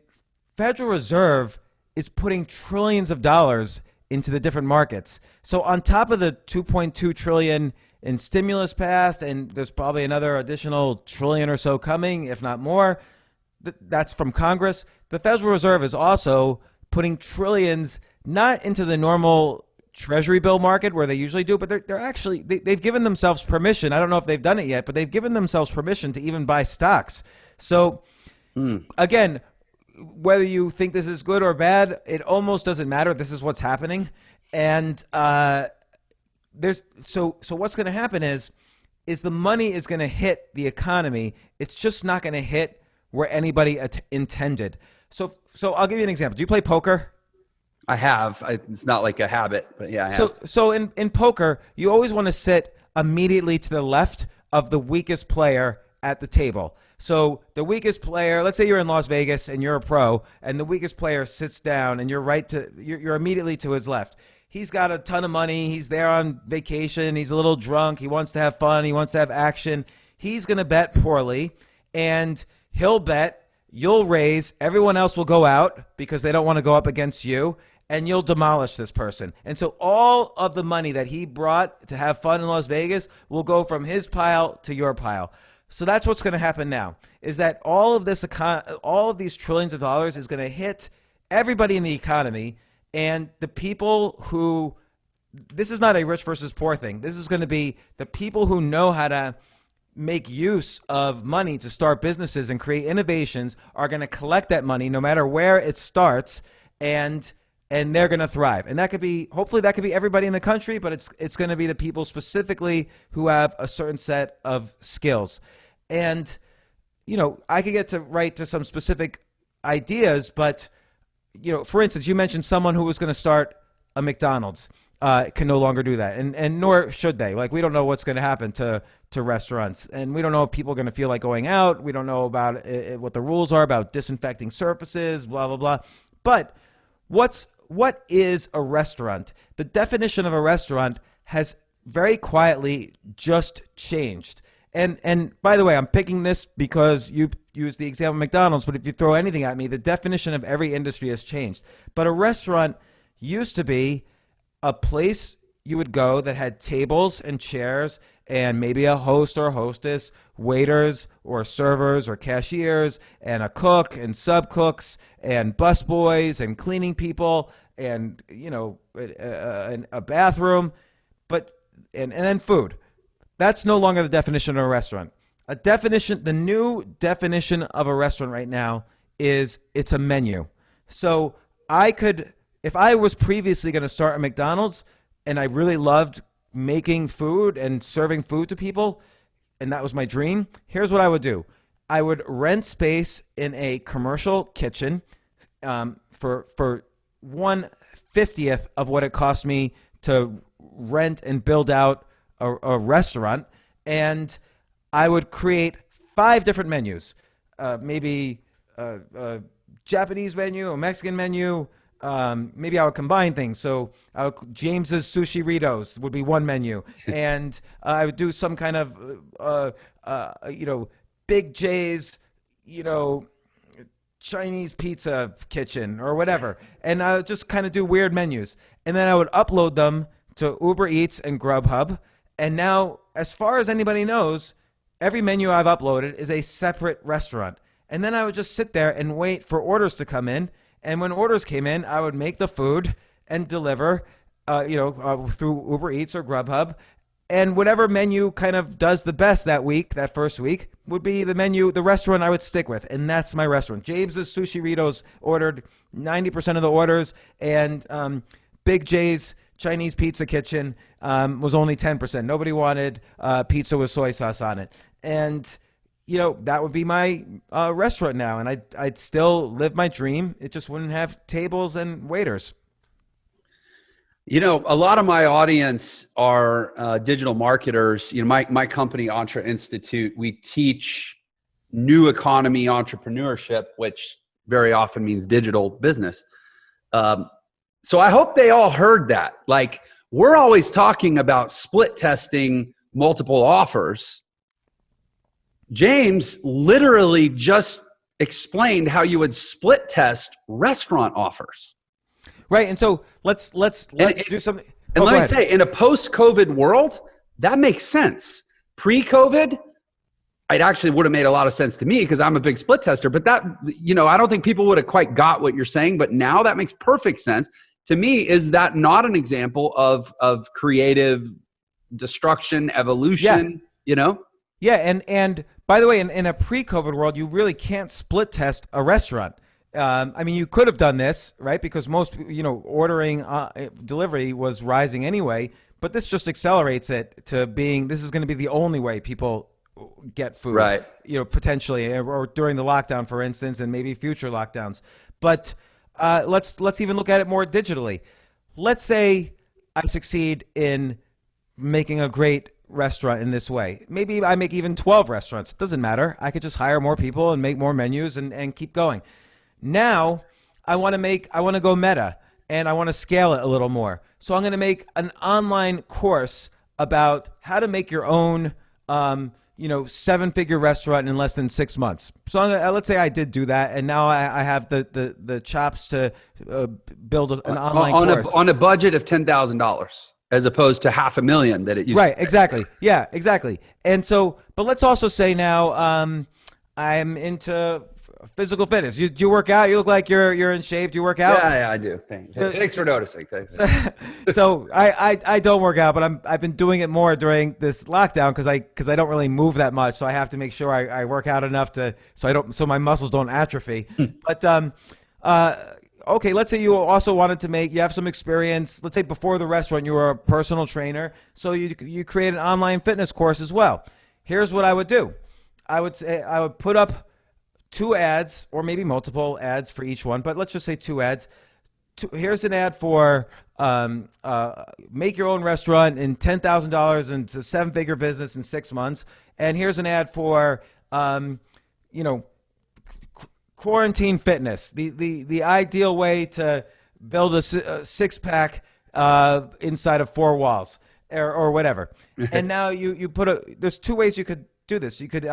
Federal Reserve is putting trillions of dollars into the different markets. So on top of the $2.2 trillion in stimulus passed, and there's probably another additional trillion or so coming, if not more, that's from Congress. The Federal Reserve is also putting trillions not into the normal Treasury bill market where they usually do, but they've given themselves permission. I don't know if they've done it yet, but they've given themselves permission to even buy stocks. So again, whether you think this is good or bad, it almost doesn't matter. This is what's happening. And so what's going to happen is the money is going to hit the economy. It's just not going to hit where anybody intended. So I'll give you an example. Do you play poker? I have. It's not like a habit, but yeah, I have. So in poker, you always want to sit immediately to the left of the weakest player at the table. So the weakest player, let's say you're in Las Vegas and you're a pro, and the weakest player sits down, and you're immediately to his left. He's got a ton of money. He's there on vacation. He's a little drunk. He wants to have fun. He wants to have action. He's going to bet poorly, and he'll bet. You'll raise. Everyone else will go out because they don't want to go up against you, and you'll demolish this person. And so all of the money that he brought to have fun in Las Vegas will go from his pile to your pile. So that's what's going to happen now, is that all of these trillions of dollars is going to hit everybody in the economy, and the people who, this is not a rich versus poor thing. This is going to be the people who know how to make use of money to start businesses and create innovations are going to collect that money no matter where it starts, and they're going to thrive. And hopefully that could be everybody in the country, but it's going to be the people specifically who have a certain set of skills. And, I could get right to some specific ideas, but, for instance, you mentioned someone who was going to start a McDonald's can no longer do that. And nor should they. Like, we don't know what's going to happen to restaurants. And we don't know if people are going to feel like going out. We don't know about what the rules are about disinfecting surfaces, blah, blah, blah. But what is a restaurant? The definition of a restaurant has very quietly just changed. And by the way, I'm picking this because you used the example of McDonald's, but if you throw anything at me, the definition of every industry has changed. But a restaurant used to be a place you would go that had tables and chairs and maybe a host or hostess, waiters or servers or cashiers, and a cook and sub cooks and busboys and cleaning people and, a bathroom, and then food. That's no longer the definition of a restaurant. The new definition of a restaurant right now is it's a menu. So if I was previously going to start a McDonald's and I really loved making food and serving food to people, and that was my dream, here's what I would do. I would rent space in a commercial kitchen for 1/50th of what it cost me to rent and build out a restaurant, and I would create 5 different menus, maybe a Japanese menu, a Mexican menu. Maybe I would combine things. So James's Sushi Ritos would be one menu, and I would do some kind of Big J's, Chinese pizza kitchen or whatever, and I would just kind of do weird menus, and then I would upload them to Uber Eats and Grubhub. And now, as far as anybody knows, every menu I've uploaded is a separate restaurant. And then I would just sit there and wait for orders to come in. And when orders came in, I would make the food and deliver, through Uber Eats or Grubhub. And whatever menu kind of does the best that first week, would be the restaurant I would stick with. And that's my restaurant. James's Sushi Ritos ordered 90% of the orders, and Big J's Chinese Pizza Kitchen was only 10%. Nobody wanted pizza with soy sauce on it. And that would be my restaurant now, and I'd still live my dream. It just wouldn't have tables and waiters. A lot of my audience are digital marketers. My company, Entre Institute, we teach new economy entrepreneurship, which very often means digital business. So I hope they all heard that. Like, we're always talking about split testing multiple offers. James literally just explained how you would split test restaurant offers. Right. And so let's do something. And let me say, in a post-COVID world, that makes sense. Pre-COVID, it actually would have made a lot of sense to me because I'm a big split tester. But that, I don't think people would have quite got what you're saying. But now that makes perfect sense. To me, is that not an example of creative destruction, evolution, Yeah, and by the way, in a pre-COVID world, you really can't split test a restaurant. You could have done this, right? Because most, ordering delivery was rising anyway. But this just accelerates it to being, this is going to be the only way people get food, right? Potentially, or during the lockdown, for instance, and maybe future lockdowns. But let's even look at it more digitally. Let's say I succeed in making a great restaurant in this way. Maybe I make even 12 restaurants. It doesn't matter. I could just hire more people and make more menus and keep going. Now I want to go meta, and I want to scale it a little more. So I'm going to make an online course about how to make your own 7-figure restaurant in less than 6 months. So let's say I did do that, and now I have the chops to build an online course on a budget of $10,000. As opposed to $500,000 that it used right, to be. Exactly. Yeah, exactly. And so, but let's also say now I'm into physical fitness. Do you work out? You look like you're in shape. Do you work out? Yeah, I do. Thanks for noticing. Thanks. So I don't work out, but I've been doing it more during this lockdown because I don't really move that much. So I have to make sure I work out enough so my muscles don't atrophy. But okay, let's say you also wanted you have some experience. Let's say before the restaurant, you were a personal trainer. So you create an online fitness course as well. Here's what I would do. I would put up 2 ads or maybe multiple ads for each one, but let's just say 2 ads. Here's an ad for make your own restaurant in $10,000 into 7-figure business in 6 months. And here's an ad for, quarantine fitness, the ideal way to build a 6-pack inside of 4 walls or whatever. And now you there's 2 ways you could do this. You could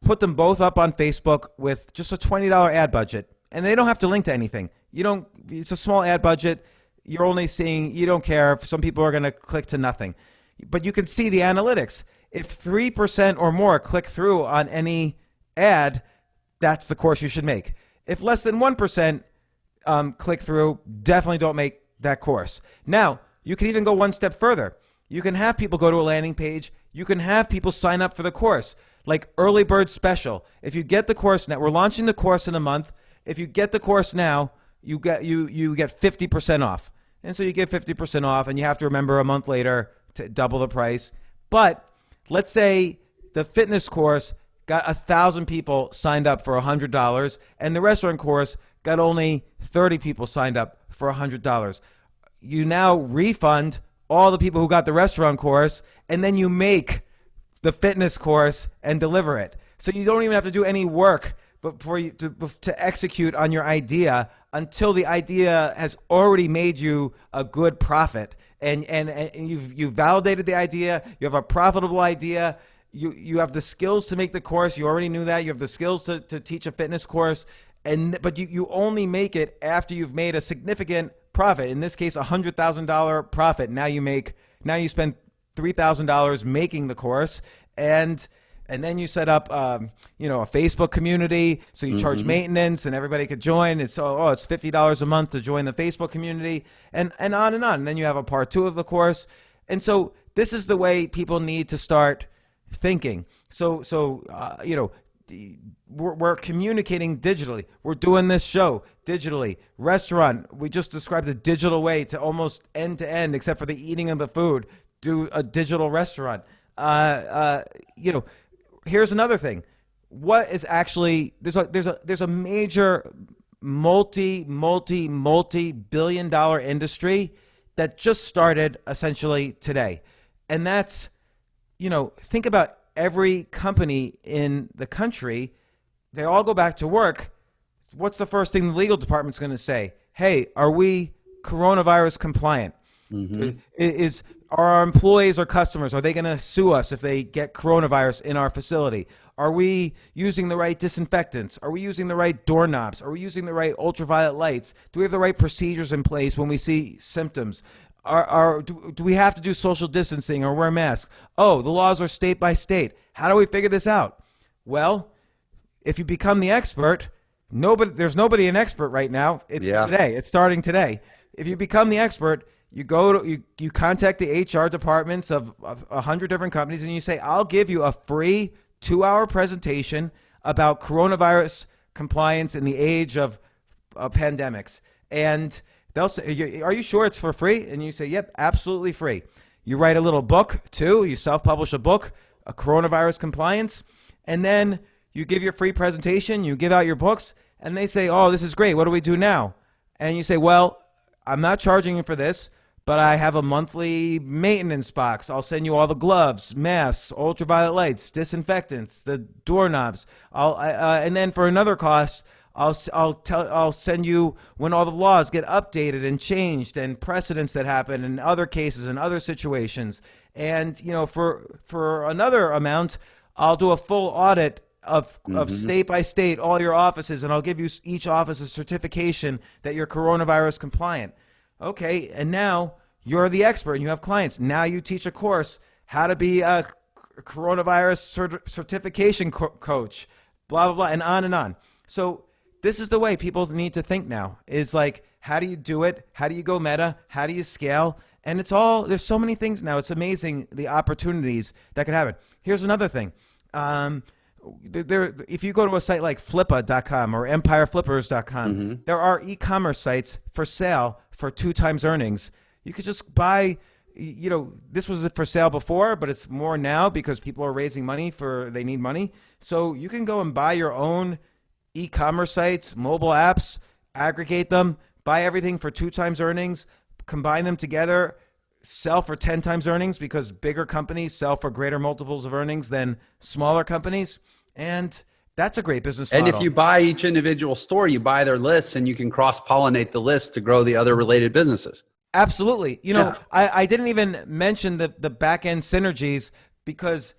put them both up on Facebook with just a $20 ad budget, and they don't have to link to anything. It's a small ad budget. you're only seeing, you don't care if some people are going to click to nothing. But you can see the analytics. If 3% or more click through on any ad, that's the course you should make. If less than 1% click through, definitely don't make that course. Now, you can even go one step further. You can have people go to a landing page. You can have people sign up for the course, like early bird special. If you get the course now, we're launching the course in a month. If you get the course now, you get 50% off. And so you get 50% off, and you have to remember a month later to double the price. But let's say the fitness course got 1,000 people signed up for $100, and the restaurant course got only 30 people signed up for $100. You now refund all the people who got the restaurant course, and then you make the fitness course and deliver it. So you don't even have to do any work before you to execute on your idea until the idea has already made you a good profit. And you've validated the idea. You have a profitable idea. You have the skills to make the course. You already knew that. You have the skills to teach a fitness course. But you only make it after you've made a significant profit. In this case, $100,000 profit. Now you spend $3,000 making the course, and then you set up a Facebook community, so you charge maintenance and everybody could join. It's $50 a month to join the Facebook community, and on and on. And then you have a part 2 of the course. And so this is the way people need to start thinking. We're communicating digitally. We're doing this show digitally. Restaurant, we just described the digital way to almost end to end, except for the eating of the food. Do a digital restaurant. Here's another thing. What is actually there's a major multi-billion-dollar industry that just started essentially today, and that's think about every company in the country. They all go back to work. What's the first thing the legal department's going to say? Hey, are we coronavirus compliant? Are our employees or customers, are they going to sue us if they get coronavirus in our facility? Are we using the right disinfectants? Are we using the right doorknobs? Are we using the right ultraviolet lights? Do we have the right procedures in place when we see symptoms? Do we have to do social distancing or wear masks? Oh, the laws are state by state. How do we figure this out? Well, if you become the expert, there's nobody an expert right now. It's today. It's starting today. If you become the expert, you contact the HR departments of 100 different companies, and you say, I'll give you a free 2-hour presentation about coronavirus compliance in the age of pandemics. And they'll say, are you sure it's for free? And you say, yep, absolutely free. You write a little book too. You self-publish a book, a coronavirus compliance, and then you give your free presentation, you give out your books, and they say, oh, this is great. What do we do now? And you say, well, I'm not charging you for this, but I have a monthly maintenance box. I'll send you all the gloves, masks, ultraviolet lights, disinfectants, the doorknobs. And then for another cost, I'll send you when all the laws get updated and changed, and precedents that happen in other cases and other situations. And for another amount, I'll do a full audit of state by state, all your offices, and I'll give you each office a certification that you're coronavirus compliant. Okay, and now you're the expert and you have clients. Now you teach a course, how to be a coronavirus certification coach, blah, blah, blah, and on and on. So this is the way people need to think now, is like, how do you do it? How do you go meta? How do you scale? And there's so many things now. It's amazing the opportunities that could happen. Here's another thing. If you go to a site like flippa.com or empireflippers.com, there are e-commerce sites for sale for 2 times earnings. You could just buy, this was for sale before, but it's more now because people are raising money they need money. So you can go and buy your own e-commerce sites, mobile apps, aggregate them, buy everything for 2 times earnings, combine them together, sell for 10 times earnings, because bigger companies sell for greater multiples of earnings than smaller companies. And that's a great business model. And if you buy each individual store, you buy their lists, and you can cross-pollinate the list to grow the other related businesses. Absolutely. I didn't even mention the back-end synergies because,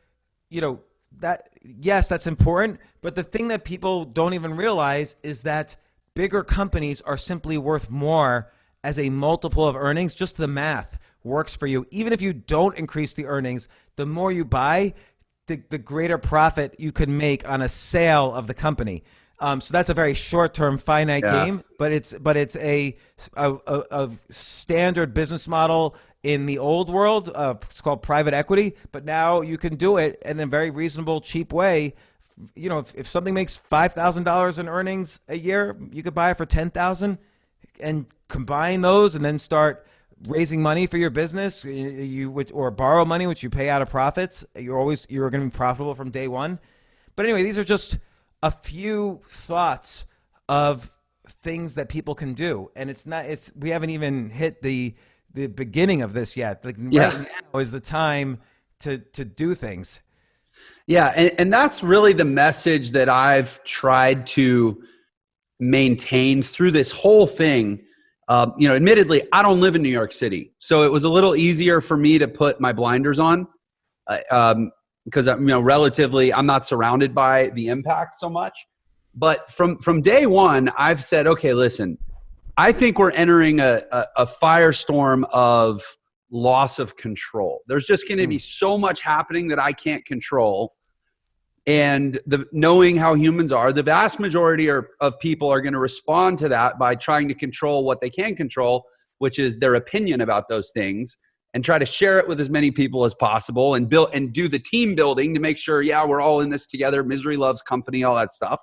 that's important. But the thing that people don't even realize is that bigger companies are simply worth more as a multiple of earnings. Just the math works for you. Even if you don't increase the earnings, the more you buy, the greater profit you can make on a sale of the company. So that's a very short-term, finite game, but it's a standard business model in the old world. It's called private equity, but now you can do it in a very reasonable, cheap way. You know, if something makes $5,000 in earnings a year, you could buy it for $10,000 and combine those, and then start raising money for your business. Or borrow money, which you pay out of profits. You're going to be profitable from day one. But anyway, these are just a few thoughts of things that people can do, and we haven't even hit the beginning of this yet. Like right now is the time to do things. Yeah, and that's really the message that I've tried to maintain through this whole thing. Admittedly, I don't live in New York City, so it was a little easier for me to put my blinders on. Because relatively, I'm not surrounded by the impact so much. But from day one, I've said, okay, listen, I think we're entering a firestorm of loss of control. There's just going to be so much happening that I can't control. And knowing how humans are, the vast majority of people are going to respond to that by trying to control what they can control, which is their opinion about those things, and try to share it with as many people as possible, and do the team building to make sure, we're all in this together. Misery loves company, all that stuff.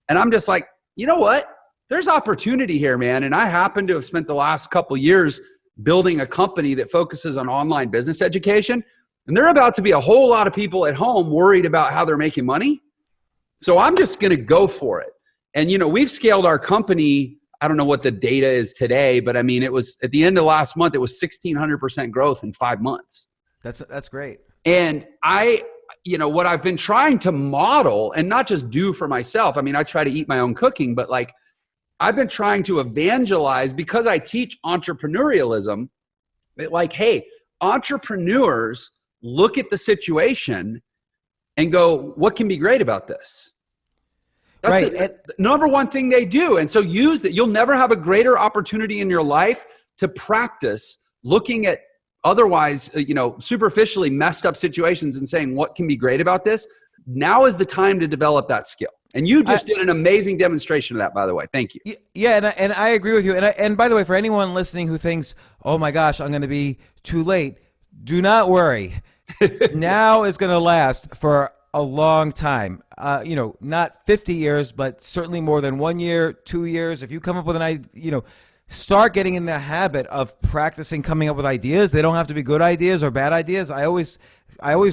And I'm just like, you know what? There's opportunity here, man. And I happen to have spent the last couple years building a company that focuses on online business education. And there are about to be a whole lot of people at home worried about how they're making money. So I'm just going to go for it. And, we've scaled our company. I don't know what the data is today, but I mean, it was at the end of last month, it was 1,600% growth in 5 months. That's great. And what I've been trying to model, and not just do for myself. I mean, I try to eat my own cooking, but I've been trying to evangelize, because I teach entrepreneurialism, that hey, entrepreneurs look at the situation and go, what can be great about this? That's right. The number one thing they do. And so use that. You'll never have a greater opportunity in your life to practice looking at otherwise, superficially messed up situations and saying, what can be great about this? Now is the time to develop that skill. And you just did an amazing demonstration of that, by the way. Thank you. Yeah, and I agree with you. And by the way, for anyone listening who thinks, oh my gosh, I'm going to be too late, do not worry. Now is going to last for a long time. Not 50 years, but certainly more than 1 year, 2 years. If you come up with an idea, start getting in the habit of practicing coming up with ideas. They don't have to be good ideas or bad ideas. I always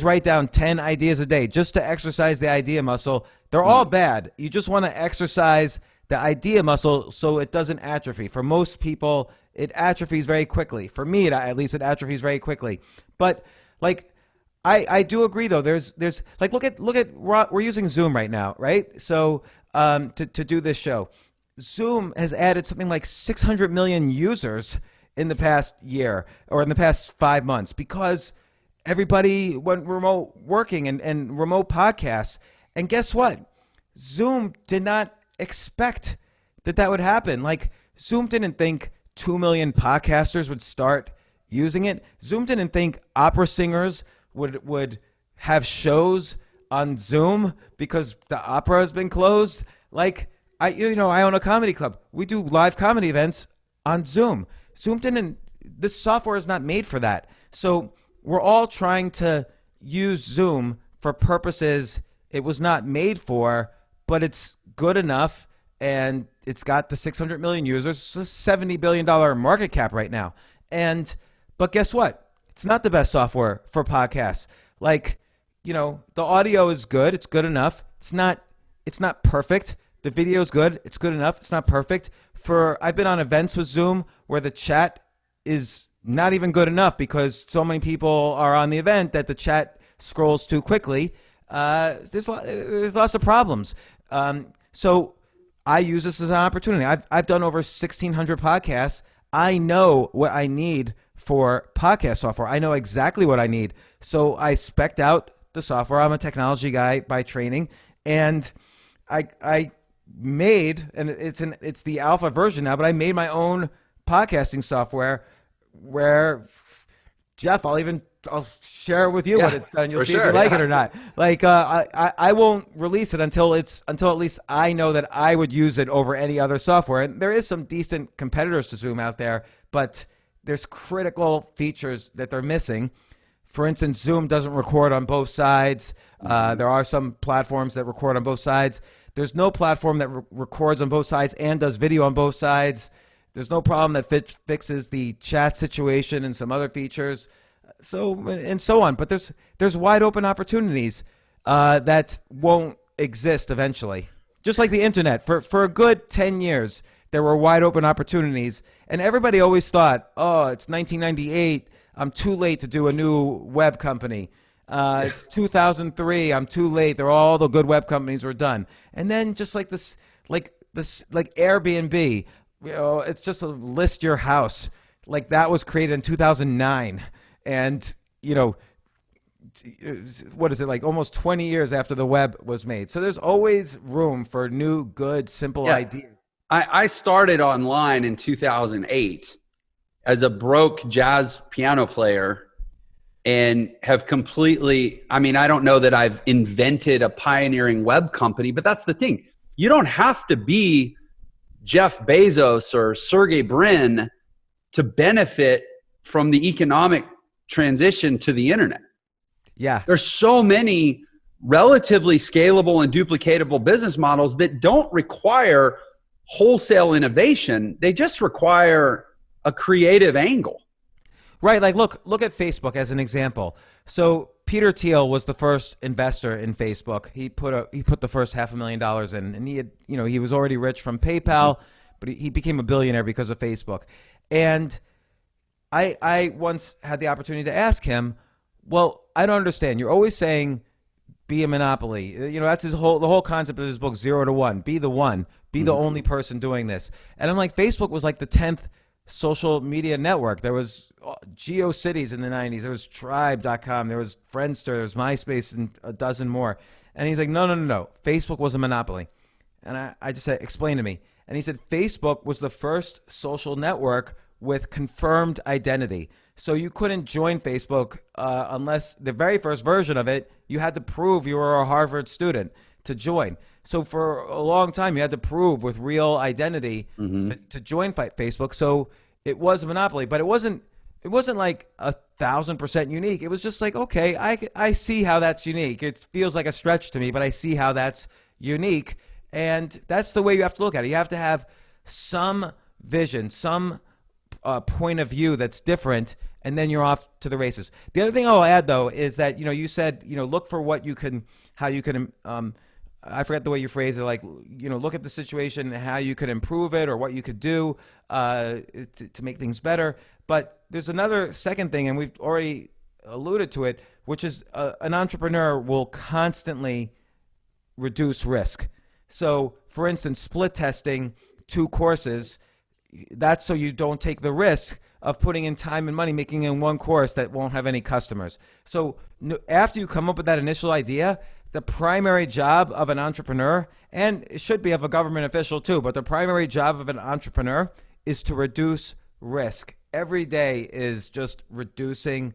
write down 10 ideas a day just to exercise the idea muscle. They're all bad. You just want to exercise the idea muscle so it doesn't atrophy. For most people, it atrophies very quickly. For me, at least, it atrophies very quickly. But I do agree though. There's look at we're using Zoom right now, right? So to do this show, Zoom has added something like 600 million users in the past year, or in the past 5 months, because everybody went remote working and remote podcasts. And guess what? Zoom did not expect that would happen. Zoom didn't think 2 million podcasters would start using it. Zoom didn't think opera singers would have shows on Zoom because the opera has been closed. I own a comedy club. We do live comedy events on Zoom. This software is not made for that. So we're all trying to use Zoom for purposes it was not made for, but it's good enough, and it's got the 600 million users, $70 billion market cap right now. But guess what? It's not the best software for podcasts. The audio is good. It's good enough. It's not perfect. The video is good. It's good enough. It's not perfect. I've been on events with Zoom where the chat is not even good enough because so many people are on the event that the chat scrolls too quickly. There's lots of problems. So I use this as an opportunity. I've done over 1,600 podcasts. I know what I need for podcast software. I know exactly what I need. So I spec'd out the software. I'm a technology guy by training, and I made, and it's the alpha version now, but I made my own podcasting software where, Jeff, I'll share it with you Yeah, when it's done. You'll for see if sure, you like yeah. it or not. Like, I won't release it until at least I know that I would use it over any other software. And there is some decent competitors to Zoom out there, but there's critical features that they're missing. For instance, Zoom doesn't record on both sides. There are some platforms that record on both sides. There's no platform that records on both sides and does video on both sides. There's no problem that fixes the chat situation and some other features, so on. But there's wide open opportunities that won't exist eventually. Just like the internet, for a good 10 years, there were wide open opportunities, and everybody always thought, oh, it's 1998. I'm too late to do a new web company. It's 2003. I'm too late. All the good web companies were done. And then just like Airbnb, it's just a list your house. Like that was created in 2009. And, what is it, like almost 20 years after the web was made. So there's always room for new, good, simple ideas. I started online in 2008 as a broke jazz piano player and have completely, I don't know that I've invented a pioneering web company, but that's the thing. You don't have to be Jeff Bezos or Sergey Brin to benefit from the economic transition to the internet. Yeah. There's so many relatively scalable and duplicatable business models that don't require wholesale innovation. They just require a creative angle. Right. Like, look at Facebook as an example. So Peter Thiel was the first investor in Facebook. He put the first $500,000 in, and he was already rich from PayPal, but he became a billionaire because of Facebook. And I once had the opportunity to ask him, well, I don't understand. You're always saying be a monopoly. That's the whole concept of his book, 0 to 1. Be the one. Be the only person doing this. And I'm like, Facebook was like the 10th social media network. There was GeoCities in the 90s. There was Tribe.com. There was Friendster. There was MySpace and a dozen more. And he's like, no. Facebook was a monopoly. And I just said, explain to me. And he said, Facebook was the first social network with confirmed identity. So you couldn't join Facebook unless the very first version of it, you had to prove you were a Harvard student to join. So for a long time, you had to prove with real identity to join Facebook. So it was a monopoly, but it wasn't like 1,000% unique. It was just like, okay, I see how that's unique. It feels like a stretch to me, but I see how that's unique. And that's the way you have to look at it. You have to have some vision, some point of view that's different, and then you're off to the races. The other thing I'll add, though, is that, you said, look for how you can, I forget the way you phrase it, like, look at the situation and how you could improve it or what you could do to make things better. But there's another second thing, and we've already alluded to it, which is an entrepreneur will constantly reduce risk. So, for instance, split testing 2 courses, that's so you don't take the risk of putting in time and money making in one course that won't have any customers. So after you come up with that initial idea, the primary job of an entrepreneur, and it should be of a government official too, but the primary job of an entrepreneur is to reduce risk. Every day is just reducing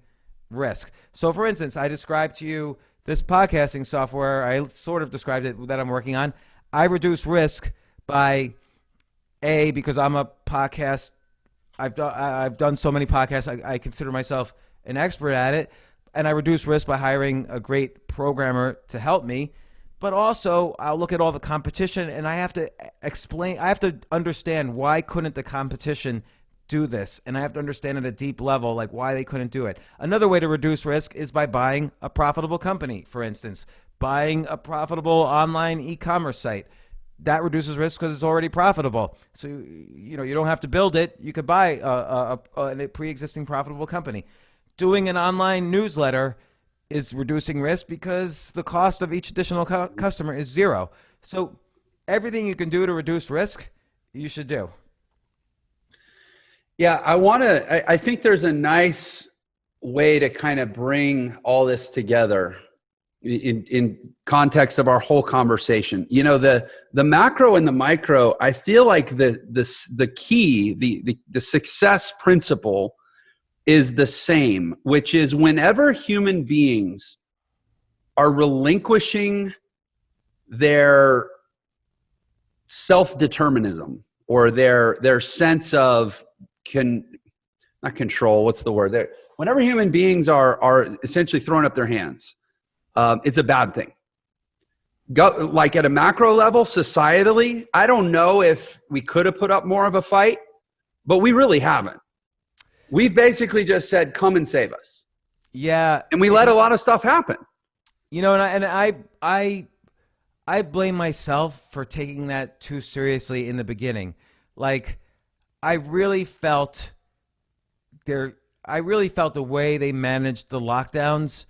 risk. So for instance, I described to you this podcasting software. I sort of described it that I'm working on. I reduce risk by because I'm a podcast. I've done so many podcasts. I consider myself an expert at it, and I reduce risk by hiring a great programmer to help me. But also, I'll look at all the competition, and I have to explain. I have to understand why couldn't the competition do this, and I have to understand at a deep level, like why they couldn't do it. Another way to reduce risk is by buying a profitable company. For instance, buying a profitable online e-commerce site. That reduces risk because it's already profitable. So, you don't have to build it. You could buy a pre-existing profitable company. Doing an online newsletter is reducing risk because the cost of each additional customer is 0. So everything you can do to reduce risk, you should do. Yeah, I think there's a nice way to kind of bring all this together. in context of our whole conversation. You know, the macro and the micro, I feel like the key, the success principle is the same, which is whenever human beings are relinquishing their self-determinism or their sense of not control, what's the word there? Whenever human beings are essentially throwing up their hands, it's a bad thing. Like at a macro level, societally, I don't know if we could have put up more of a fight, but we really haven't. We've basically just said, come and save us. Yeah. And we let a lot of stuff happen. You know, and I blame myself for taking that too seriously in the beginning. Like, I really felt the way they managed the lockdowns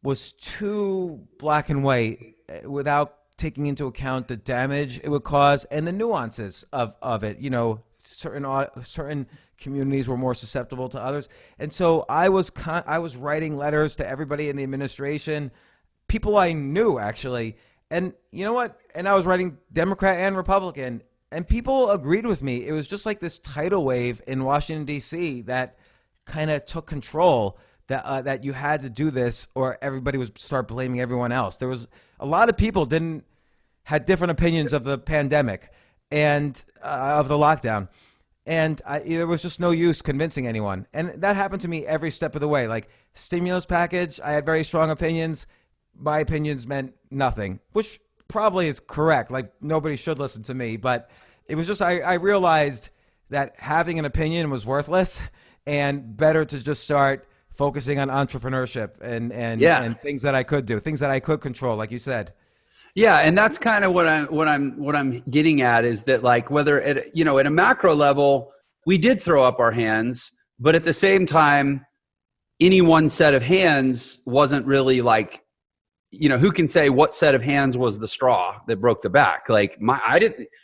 was too black and white without taking into account the damage it would cause and the nuances of it. You know, certain communities were more susceptible to others. And so I was writing letters to everybody in the administration, people I knew actually. And you know what? And I was writing Democrat and Republican, and people agreed with me. It was just like this tidal wave in Washington, D.C. that kind of took control, that you had to do this or everybody would start blaming everyone else. There was a lot of people had different opinions of the pandemic and of the lockdown. And there was just no use convincing anyone. And that happened to me every step of the way. Like stimulus package, I had very strong opinions. My opinions meant nothing, which probably is correct. Like nobody should listen to me. But it was just I realized that having an opinion was worthless and better to just start focusing on entrepreneurship and things that I could do, things that I could control, like you said. Yeah, and that's kind of what I'm getting at is that, like, whether at a macro level, we did throw up our hands, but at the same time, any one set of hands wasn't really like, who can say what set of hands was the straw that broke the back? Like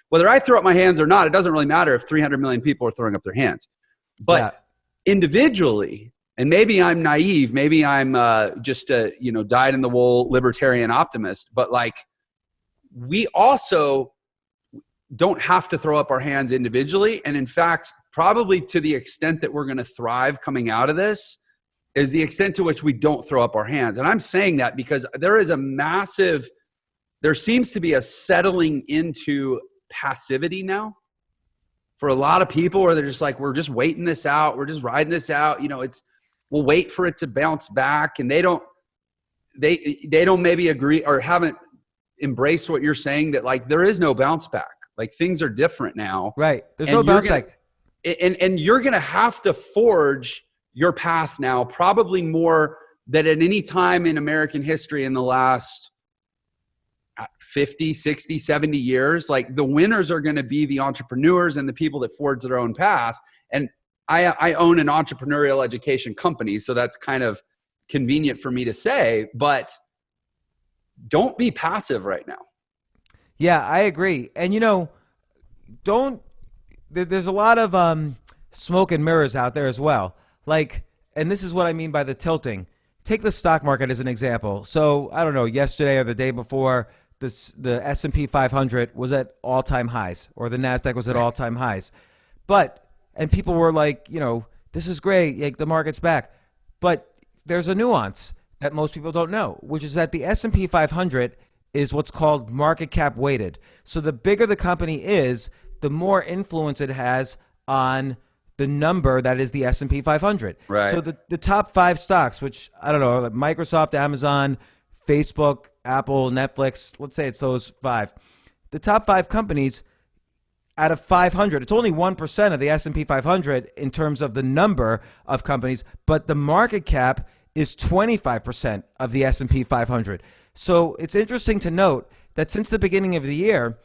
whether I throw up my hands or not, it doesn't really matter if 300 million people are throwing up their hands. But individually, and maybe I'm naive, maybe I'm just a dyed-in-the-wool libertarian optimist, but like, we also don't have to throw up our hands individually. And in fact, probably to the extent that we're going to thrive coming out of this is the extent to which we don't throw up our hands. And I'm saying that because there seems to be a settling into passivity now for a lot of people where they're just like, we're just waiting this out. We're just riding this out. We'll wait for it to bounce back. And they don't maybe agree or haven't embraced what you're saying, that like there is no bounce back. Like things are different now. Right. There's no bounce back. And you're going to have to forge your path now, probably more than at any time in American history in the last 50, 60, 70 years. Like the winners are going to be the entrepreneurs and the people that forge their own path. And I own an entrepreneurial education company, so that's kind of convenient for me to say, but don't be passive right now. Yeah, I agree. And there's a lot of smoke and mirrors out there as well. Like, and this is what I mean by the tilting. Take the stock market as an example. So I don't know, yesterday or the day before, the S&P 500 was at all-time highs, or the NASDAQ was at all-time highs. And people were like, this is great, like the market's back. But there's a nuance that most people don't know, which is that the S&P 500 is what's called market cap weighted. So the bigger the company is, the more influence it has on the number that is the S&P 500. Right. So the top 5 stocks, which I don't know, like Microsoft, Amazon, Facebook, Apple, Netflix, let's say it's those 5. The top 5 companies out of 500, it's only 1% of the S&P 500 in terms of the number of companies, but the market cap is 25% of the S&P 500. So it's interesting to note that since the beginning of the year,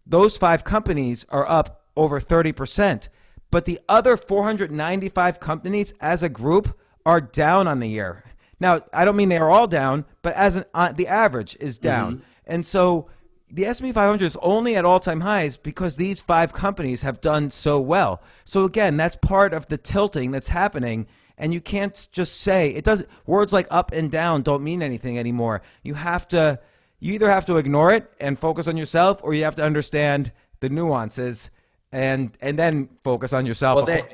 those 5 companies are up over 30%, but the other 495 companies as a group are down on the year. Now, I don't mean they are all down, but the average is down. Mm-hmm. And so, the S&P 500 is only at all-time highs because these 5 companies have done so well. So again, that's part of the tilting that's happening. And you can't just say it doesn't. Words like up and down don't mean anything anymore. You either have to ignore it and focus on yourself, or you have to understand the nuances and then focus on yourself. Well,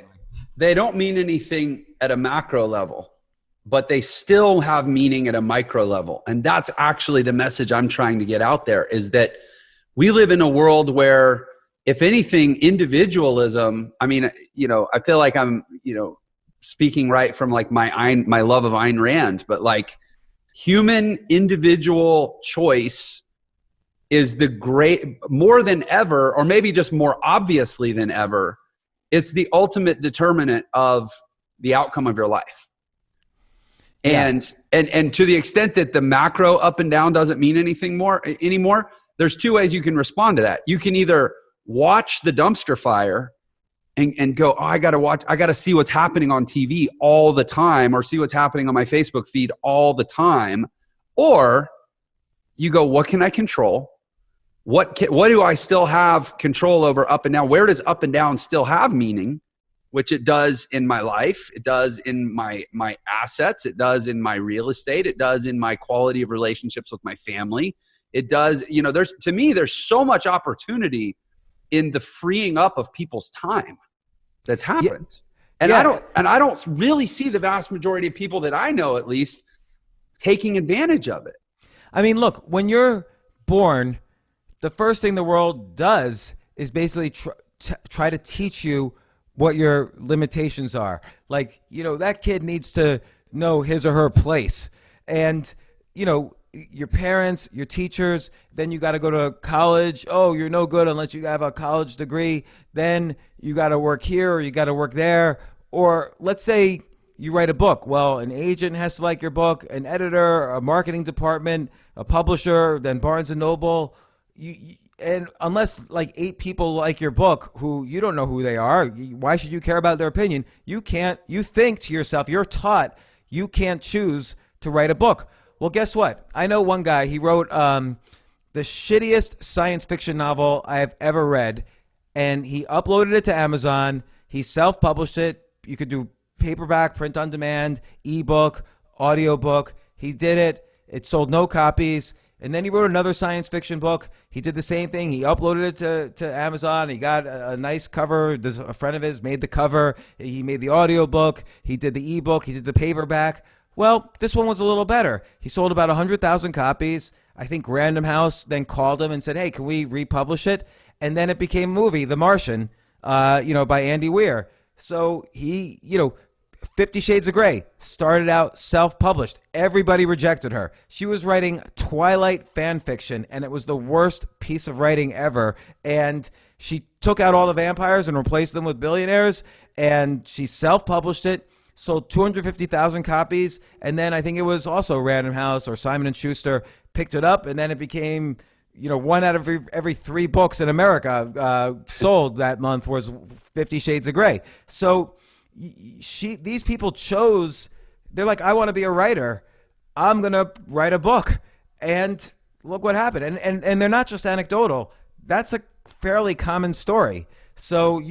they don't mean anything at a macro level, but they still have meaning at a micro level. And that's actually the message I'm trying to get out there, is that we live in a world where, if anything, individualism, I mean, I feel like I'm, speaking right from like my love of Ayn Rand, but like human individual choice is more than ever, or maybe just more obviously than ever, it's the ultimate determinant of the outcome of your life. Yeah. And to the extent that the macro up and down doesn't mean anything anymore, there's 2 ways you can respond to that. You can either watch the dumpster fire and go, oh, I got to see what's happening on TV all the time, or see what's happening on my Facebook feed all the time. Or you go, what can I control? What do I still have control over up and down? Where does up and down still have meaning? Which it does in my life. It does in my assets. It does in my real estate. It does in my quality of relationships with my family. It does, there's so much opportunity in the freeing up of people's time that's happened. Yeah. And I don't really see the vast majority of people that I know, at least, taking advantage of it. I mean, look, when you're born, the first thing the world does is basically try to teach you what your limitations are. Like, that kid needs to know his or her place. And, your parents, your teachers, then you got to go to college. Oh, you're no good unless you have a college degree. Then you got to work here, or you got to work there. Or let's say you write a book. Well, an agent has to like your book, an editor, a marketing department, a publisher, then Barnes & Noble. And unless like 8 people like your book who you don't know who they are, why should you care about their opinion? You think to yourself, you're taught you can't choose to write a book. Well, guess what? I know one guy, he wrote the shittiest science fiction novel I have ever read, and he uploaded it to Amazon. He self-published it. You could do paperback, print on demand, ebook, audiobook. He did it. It sold no copies. And then he wrote another science fiction book. He did the same thing. He uploaded it to Amazon. He got a nice cover. A friend of his made the cover. He made the audiobook. He did the ebook. He did the paperback. Well, this one was a little better. He sold about 100,000 copies. I think Random House then called him and said, hey, can we republish it? And then it became a movie, The Martian, by Andy Weir. So he, 50 Shades of Grey started out self-published. Everybody rejected her. She was writing Twilight fan fiction, and it was the worst piece of writing ever. And she took out all the vampires and replaced them with billionaires, and she self-published it, sold 250,000 copies, and then I think it was also Random House or Simon & Schuster picked it up, and then it became, 1 out of every 3 books in America sold that month was 50 Shades of Grey. So these people chose, they're like, I want to be a writer. I'm going to write a book. And look what happened. And they're not just anecdotal. That's a fairly common story. So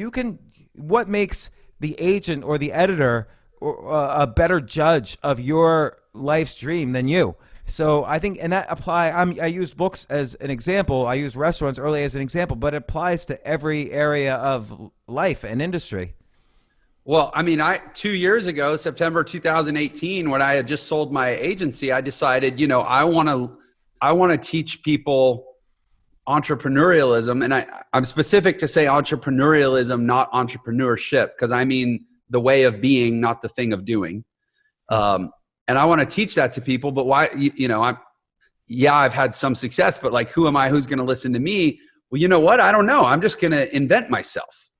what makes the agent or the editor a better judge of your life's dream than you? So I think, and that I use books as an example. I use restaurants early as an example, but it applies to every area of life and industry. Well, I mean, 2 years ago, September 2018, when I had just sold my agency, I decided, I want to teach people entrepreneurialism. And I'm specific to say entrepreneurialism, not entrepreneurship, because I mean the way of being, not the thing of doing. And I want to teach that to people, but why, I've had some success, but like, who am I? Who's going to listen to me? Well, you know what? I don't know. I'm just going to invent myself.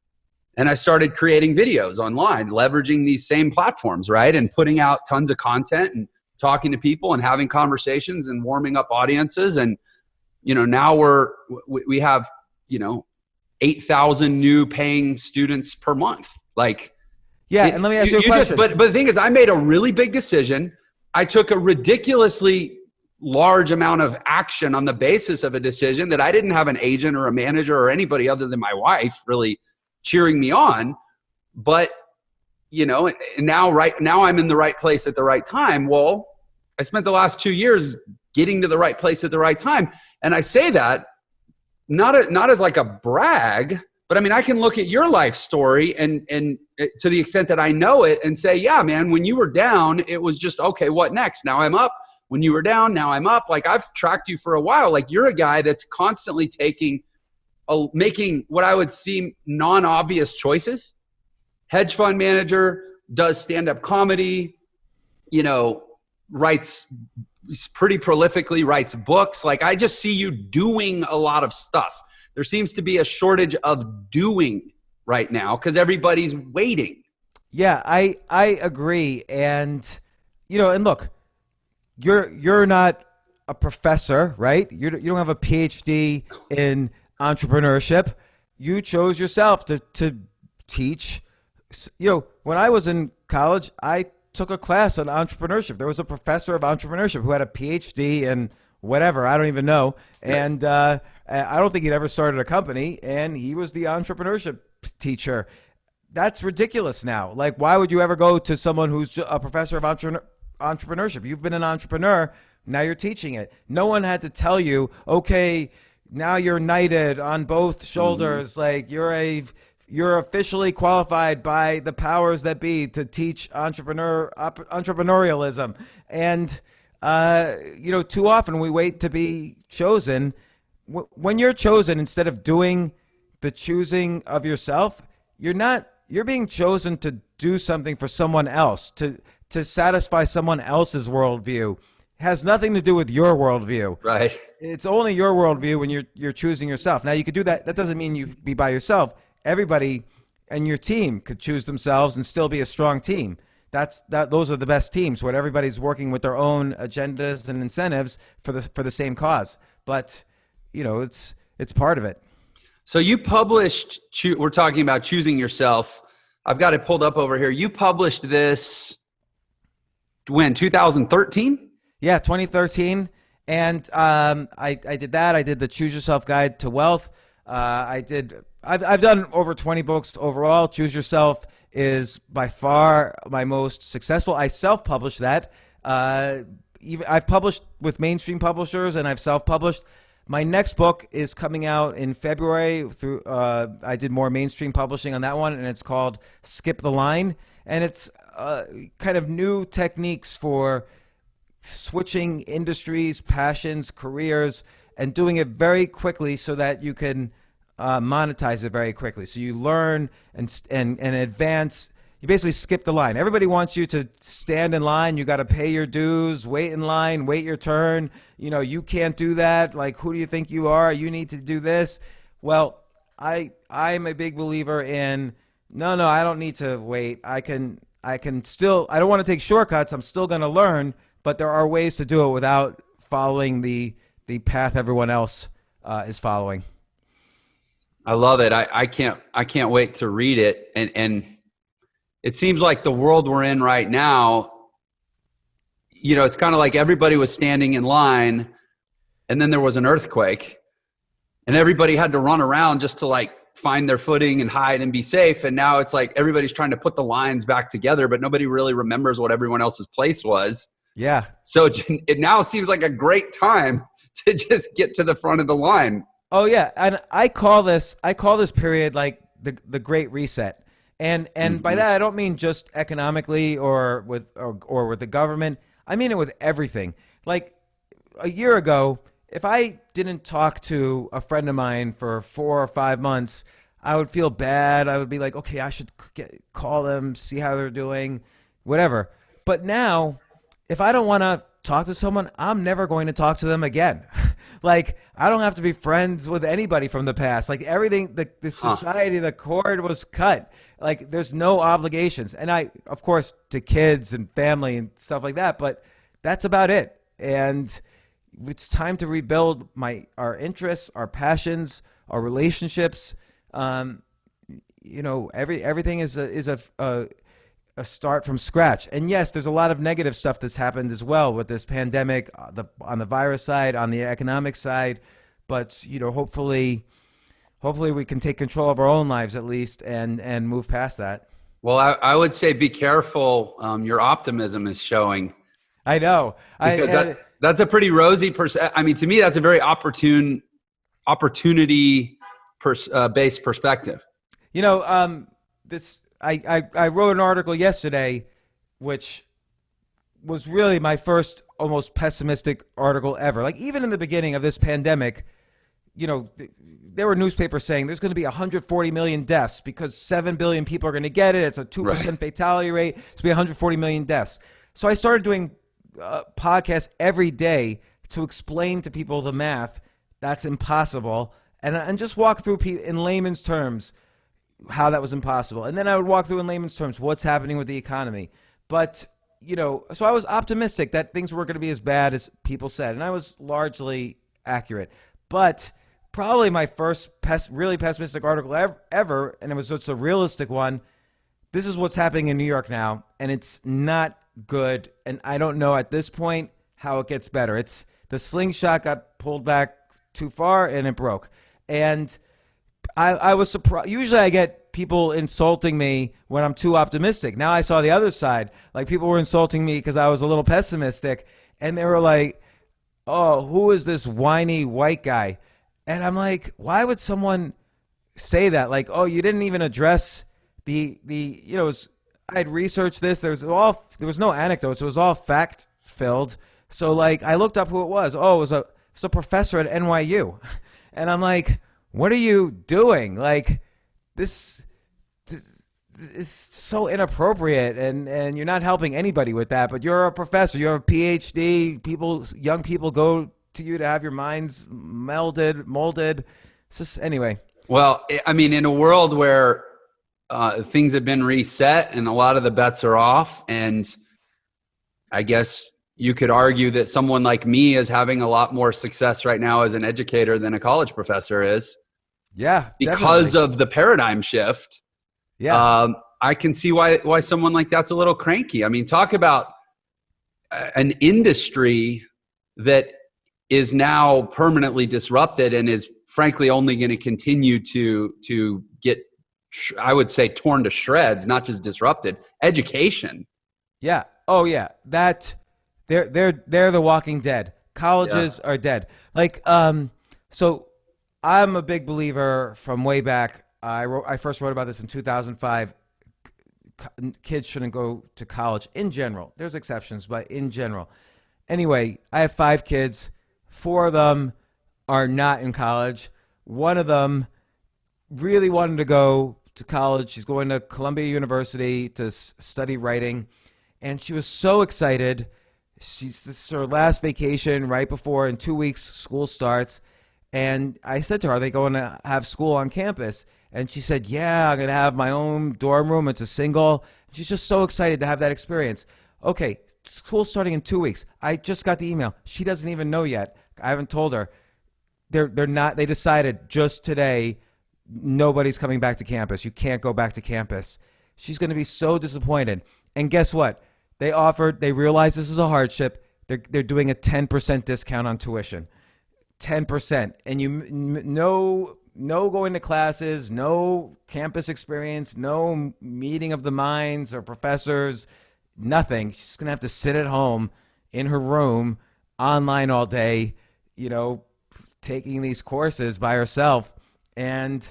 And I started creating videos online, leveraging these same platforms, right? And putting out tons of content and talking to people and having conversations and warming up audiences. And, now we have, 8,000 new paying students per month. Like, yeah. And let me ask you a question. But the thing is, I made a really big decision. I took a ridiculously large amount of action on the basis of a decision that I didn't have an agent or a manager or anybody other than my wife really cheering me on. But, and now I'm in the right place at the right time. Well, I spent the last 2 years getting to the right place at the right time. And I say that not as like a brag, but I mean, I can look at your life story and to the extent that I know it and say, yeah, man, when you were down, it was just, okay, what next? Now I'm up. When you were down, now I'm up. Like, I've tracked you for a while. Like, you're a guy that's constantly making what I would seem non-obvious choices. Hedge fund manager, does stand-up comedy, writes pretty prolifically, writes books. Like, I just see you doing a lot of stuff. There seems to be a shortage of doing right now because everybody's waiting. Yeah, I agree. And, and look, you're not a professor, right? You don't have a PhD in entrepreneurship. You chose yourself to teach. When I was in college, I took a class on entrepreneurship. There was a professor of entrepreneurship who had a PhD in whatever, I don't even know. And I don't think he'd ever started a company, and he was the entrepreneurship teacher. That's ridiculous now. Like, why would you ever go to someone who's a professor of entrepreneurship? You've been an entrepreneur, now you're teaching it. No one had to tell you, okay, now you're knighted on both shoulders. Mm-hmm. Like, you're officially qualified by the powers that be to teach entrepreneurialism. And too often we wait to be chosen. When you're chosen, instead of doing the choosing of yourself, you're being chosen to do something for someone else, to satisfy someone else's worldview. It has nothing to do with your worldview. Right. It's only your worldview when you're choosing yourself. Now, you could do that. That doesn't mean you be by yourself. Everybody and your team could choose themselves and still be a strong team. Those are the best teams, where everybody's working with their own agendas and incentives for the same cause. But it's part of it. So you published. We're talking about choosing yourself. I've got it pulled up over here. You published this when 2013? Yeah, 2013. And I did that. I did the Choose Yourself Guide to Wealth. I've done over 20 books overall. Choose Yourself is by far my most successful. I self-published that. I've published with mainstream publishers, and I've self-published. My next book is coming out in February. I did more mainstream publishing on that one, and it's called Skip the Line. And it's kind of new techniques for switching industries, passions, careers, and doing it very quickly so that you can monetize it very quickly. So you learn and advance. You basically skip the line. Everybody wants you to stand in line. You got to pay your dues, wait in line, wait your turn. You can't do that. Like, who do you think you are? You need to do this. Well, I'm a big believer in, no, I don't need to wait. I can still, I don't want to take shortcuts. I'm still going to learn, but there are ways to do it without following the path everyone else is following. I love it. I can't wait to read it. And it seems like the world we're in right now, it's kind of like everybody was standing in line, and then there was an earthquake, and everybody had to run around just to like find their footing and hide and be safe. And now it's like everybody's trying to put the lines back together, but nobody really remembers what everyone else's place was. Yeah. So it now seems like a great time to just get to the front of the line. Oh yeah, and I call this period like the Great Reset, and mm-hmm. by that I don't mean just economically or with the government. I mean it with everything. Like a year ago, if I didn't talk to a friend of mine for 4 or 5 months, I would feel bad. I would be like, okay, I should call them, see how they're doing, whatever. But now, if I don't want to talk to someone, I'm never going to talk to them again. Like, I don't have to be friends with anybody from the past. Like, everything, the society, the cord was cut. Like, there's no obligations. And of course, to kids and family and stuff like that, but that's about it. And it's time to rebuild our interests, our passions, our relationships. Everything is start from scratch. And yes, there's a lot of negative stuff that's happened as well with this pandemic, on the virus side, on the economic side. But hopefully we can take control of our own lives at least and move past that. Well, I would say be careful. Your optimism is showing. I know. Because that's a pretty rosy I mean, to me, that's a very opportunity based perspective. I wrote an article yesterday, which was really my first almost pessimistic article ever. Like, even in the beginning of this pandemic, there were newspapers saying there's going to be 140 million deaths because 7 billion people are going to get it. It's a 2% fatality rate. It's going to be 140 million deaths. So I started doing podcasts every day to explain to people the math. That's impossible. And just walk through in layman's terms how that was impossible. And then I would walk through in layman's terms what's happening with the economy. But, so I was optimistic that things weren't going to be as bad as people said. And I was largely accurate. But probably my first really pessimistic article ever, and it was just a realistic one. This is what's happening in New York now, and it's not good. And I don't know at this point how it gets better. It's the slingshot got pulled back too far, and it broke. And I was surprised. Usually I get people insulting me when I'm too optimistic. Now I saw the other side. Like, people were insulting me because I was a little pessimistic, and they were like, "Oh, who is this whiny white guy?" And I'm like, why would someone say that? Like, oh, you didn't even address I had researched this. There was no anecdotes. It was all fact filled. So like, I looked up who it was. Oh, it was a professor at NYU. And I'm like, what are you doing? Like, this is so inappropriate, and you're not helping anybody with that. But you're a professor. You're a PhD. Young people go to you to have your minds molded. It's just, anyway. Well, I mean, in a world where things have been reset and a lot of the bets are off, and I guess you could argue that someone like me is having a lot more success right now as an educator than a college professor is. Yeah, because of the paradigm shift. Yeah, I can see why someone like that's a little cranky. I mean, talk about an industry that is now permanently disrupted and is frankly only going to continue to get, I would say, torn to shreds, not just disrupted. Education. Yeah. Oh yeah. They're the Walking Dead. Colleges are dead. Like, so I'm a big believer from way back. I first wrote about this in 2005. Kids shouldn't go to college in general. There's exceptions, but in general. Anyway, I have 5 kids. 4 of them are not in college. One of them really wanted to go to college. She's going to Columbia University to study writing. And she was so excited. This is her last vacation right before, in 2 weeks, school starts. And I said to her, are they going to have school on campus? And she said, yeah, I'm going to have my own dorm room. It's a single. She's just so excited to have that experience. Okay, school's starting in 2 weeks. I just got the email. She doesn't even know yet. I haven't told her. They're not. They decided just today, nobody's coming back to campus. You can't go back to campus. She's going to be so disappointed. And guess what? They realize this is a hardship. They're doing a 10% discount on tuition. 10%. And no going to classes, no campus experience, no meeting of the minds or professors, nothing. She's going to have to sit at home in her room online all day, taking these courses by herself. And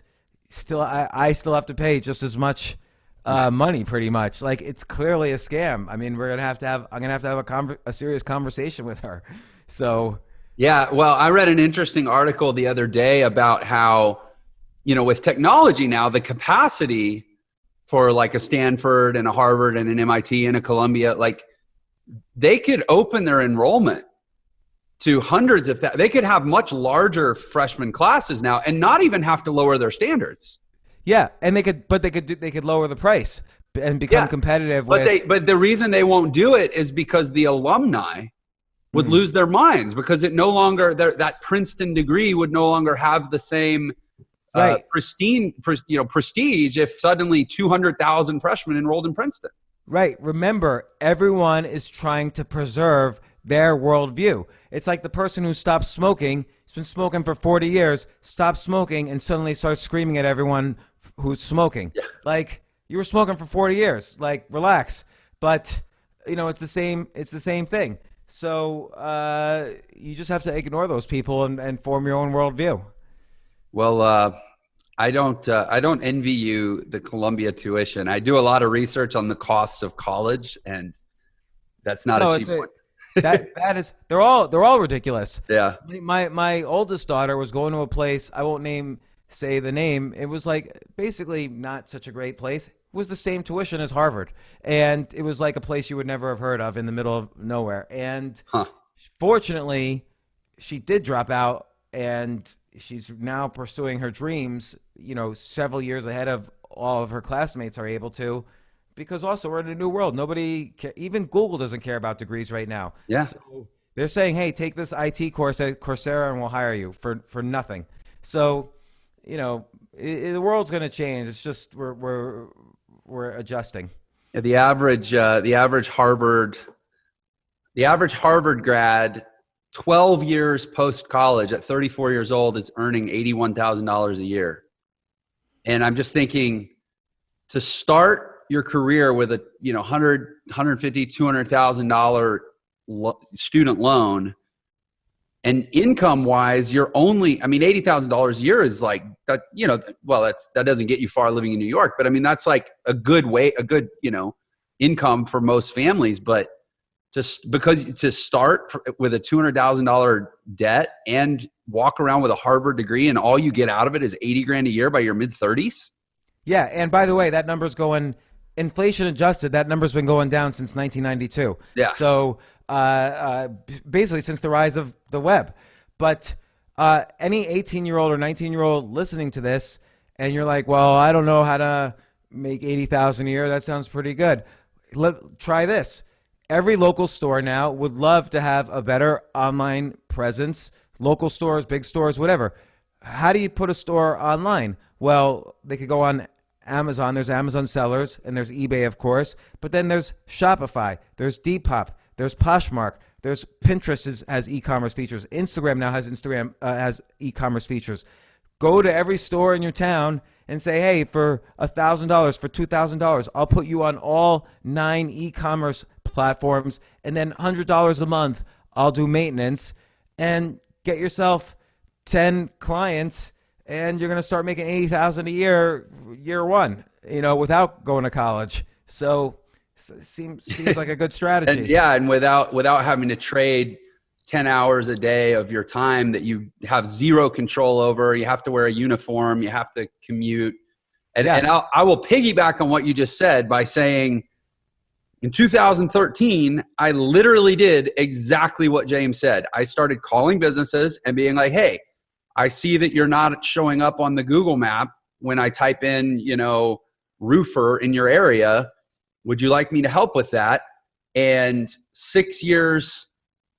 still, I still have to pay just as much money, pretty much. Like, it's clearly a scam. I mean, I'm going to have to have a serious conversation with her. So, yeah, well, I read an interesting article the other day about how, with technology now, the capacity for like a Stanford and a Harvard and an MIT and a Columbia, like, they could open their enrollment to hundreds of they could have much larger freshman classes now and not even have to lower their standards. Yeah, and they could lower the price and become competitive. But the reason they won't do it is because the alumni would lose their minds, because it no longer, that Princeton degree would no longer have the same prestige if suddenly 200,000 freshmen enrolled in Princeton. Right. Remember, everyone is trying to preserve their worldview. It's like the person who stops smoking, has been smoking for 40 years, stops smoking, and suddenly starts screaming at everyone who's smoking. Yeah. Like, you were smoking for 40 years. Like, relax. But, it's the same. It's the same thing. So you just have to ignore those people and form your own worldview. Well, I don't envy you the Columbia tuition. I do a lot of research on the costs of college, and that's not No, a it's cheap one. that is they're all ridiculous. Yeah. My oldest daughter was going to a place, I won't say the name. It was like basically not such a great place. It was the same tuition as Harvard, and it was like a place you would never have heard of in the middle of nowhere. And fortunately, she did drop out, and she's now pursuing her dreams, several years ahead of all of her classmates are able to, because also we're in a new world. Even Google doesn't care about degrees right now. Yeah. So they're saying, hey, take this IT course at Coursera and we'll hire you for nothing. So, the world's going to change. It's just we're adjusting. Yeah, the average Harvard grad, 12 years post college at 34 years old, is earning $81,000 a year. And I'm just thinking, to start your career with a $150,000, $200,000 student loan, and income wise, you're only, $80,000 a year is like that. That doesn't get you far living in New York, but that's like a good income for most families. But just because to start with a $200,000 debt and walk around with a Harvard degree, and all you get out of it is $80,000 a year by your mid 30s. Yeah. And by the way, that number's going inflation adjusted. That number's been going down since 1992. Yeah. So basically since the rise of the web. But any 18-year-old or 19-year-old listening to this, and you're like, well, I don't know how to make $80,000 a year. That sounds pretty good. Try this. Every local store now would love to have a better online presence. Local stores, big stores, whatever. How do you put a store online? Well, they could go on Amazon. There's Amazon sellers, and there's eBay, of course. But then there's Shopify. There's Depop. There's Poshmark. There's Pinterest has e-commerce features. Instagram now has e-commerce features. Go to every store in your town and say, hey, for $1,000, for $2,000, I'll put you on all 9 e-commerce platforms, and then $100 a month, I'll do maintenance, and get yourself 10 clients, and you're going to start making $80,000 a year one, without going to college. So seems like a good strategy. And without having to trade 10 hours a day of your time that you have zero control over. You have to wear a uniform. You have to commute. And I will piggyback on what you just said by saying, in 2013, I literally did exactly what James said. I started calling businesses and being like, hey, I see that you're not showing up on the Google map when I type in, roofer in your area. Would you like me to help with that? And 6 years,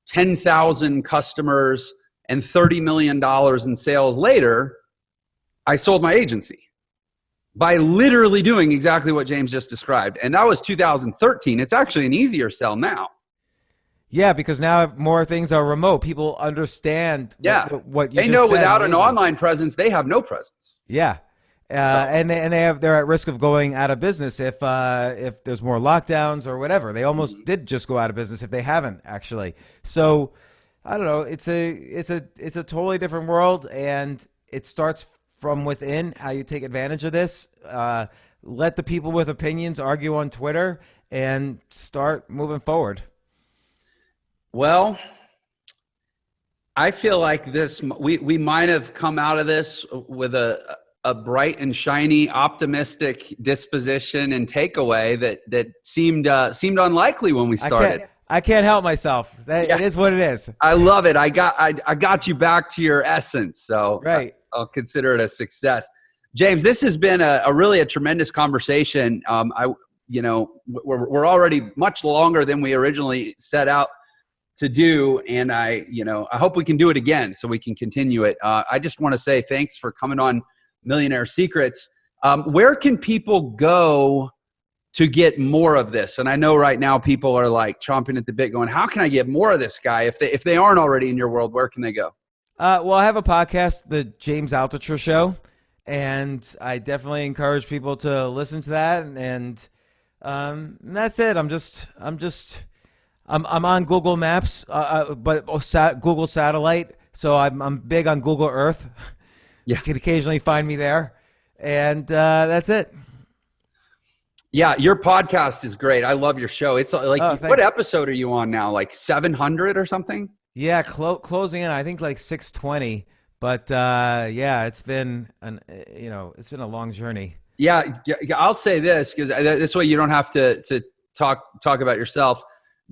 10,000 customers, and $30 million in sales later, I sold my agency by literally doing exactly what James just described. And that was 2013. It's actually an easier sell now. Yeah, because now more things are remote. People understand what you they just know said. Without an online presence, they have no presence. Yeah. And they're at risk of going out of business if there's more lockdowns or whatever. They almost did just go out of business if they haven't actually. So I don't know. It's a totally different world, and it starts from within. How you take advantage of this. Let the people with opinions argue on Twitter and start moving forward. Well, I feel like we might have come out of this with a bright and shiny, optimistic disposition and takeaway that seemed unlikely when we started. I can't help myself. It is what it is. I love it. I got you back to your essence. So right. I'll consider it a success. James, this has been a really tremendous conversation. We're already much longer than we originally set out to do. And I hope we can do it again so we can continue it. I just want to say thanks for coming on Millionaire Secrets. Where can people go to get more of this? And I know right now people are like chomping at the bit going, how can I get more of this guy? If they aren't already in your world, where can they go? Well, I have a podcast, the James Altucher Show, and I definitely encourage people to listen to that. And that's it. I'm on Google Maps, but Google Satellite. So I'm big on Google Earth. Yeah. You can occasionally find me there, and that's it. Yeah, your podcast is great. I love your show. It's like, what episode are you on now? Like 700 or something? Yeah, closing in. I think like 620. But yeah, it's been it's been a long journey. Yeah, I'll say this because this way you don't have to talk about yourself.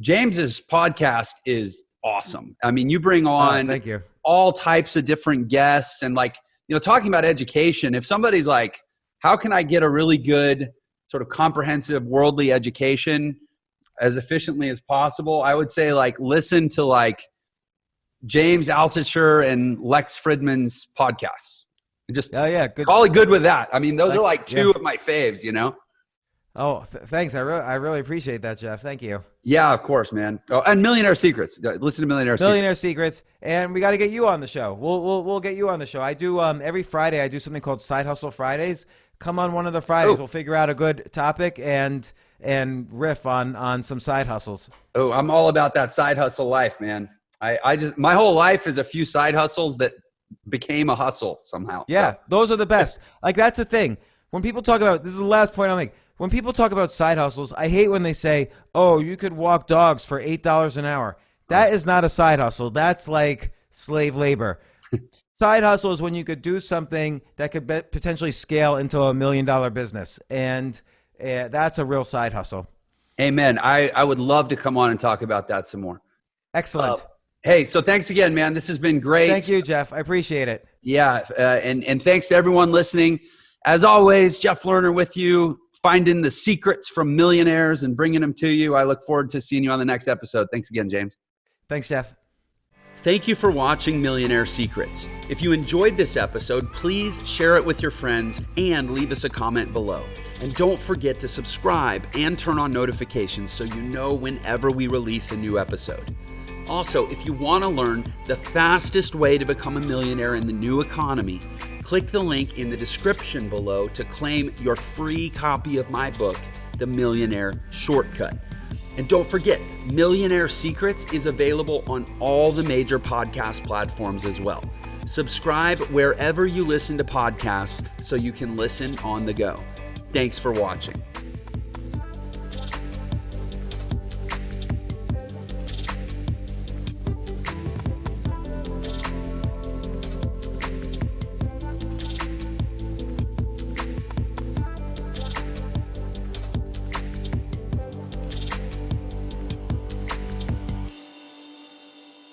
James's podcast is awesome. I mean, you bring on thank you. All types of different guests, and like, talking about education. If somebody's like, how can I get a really good sort of comprehensive worldly education as efficiently as possible? I would say like listen to like James Altucher and Lex Fridman's podcasts. Just good. Call it good with that. I mean, those are like two of my faves, Oh, thanks. I really appreciate that, Jeff. Thank you. Yeah, of course, man. Oh, and Millionaire Secrets. Listen to Millionaire Secrets. And we got to get you on the show. We'll get you on the show. I do every Friday. I do something called Side Hustle Fridays. Come on one of the Fridays. We'll figure out a good topic and riff on some side hustles. Oh, I'm all about that side hustle life, man. I just, my whole life is a few side hustles that became a hustle somehow. Yeah, those are the best. Like, that's the thing. When people talk about, this is the last point I'll make. When people talk about side hustles, I hate when they say, oh, you could walk dogs for $8 an hour. That is not a side hustle. That's like slave labor. Side hustle is when you could do something that could potentially scale into $1 million business. And that's a real side hustle. Amen. I would love to come on and talk about that some more. Excellent. Hey, so thanks again, man. This has been great. Thank you, Jeff. I appreciate it. Yeah, and thanks to everyone listening. As always, Jeff Lerner with you, finding the secrets from millionaires and bringing them to you. I look forward to seeing you on the next episode. Thanks again, James. Thanks, Jeff. Thank you for watching Millionaire Secrets. If you enjoyed this episode, please share it with your friends and leave us a comment below. And don't forget to subscribe and turn on notifications so you know whenever we release a new episode. Also, if you want to learn the fastest way to become a millionaire in the new economy, click the link in the description below to claim your free copy of my book, The Millionaire Shortcut. And don't forget, Millionaire Secrets is available on all the major podcast platforms as well. Subscribe wherever you listen to podcasts so you can listen on the go. Thanks for watching.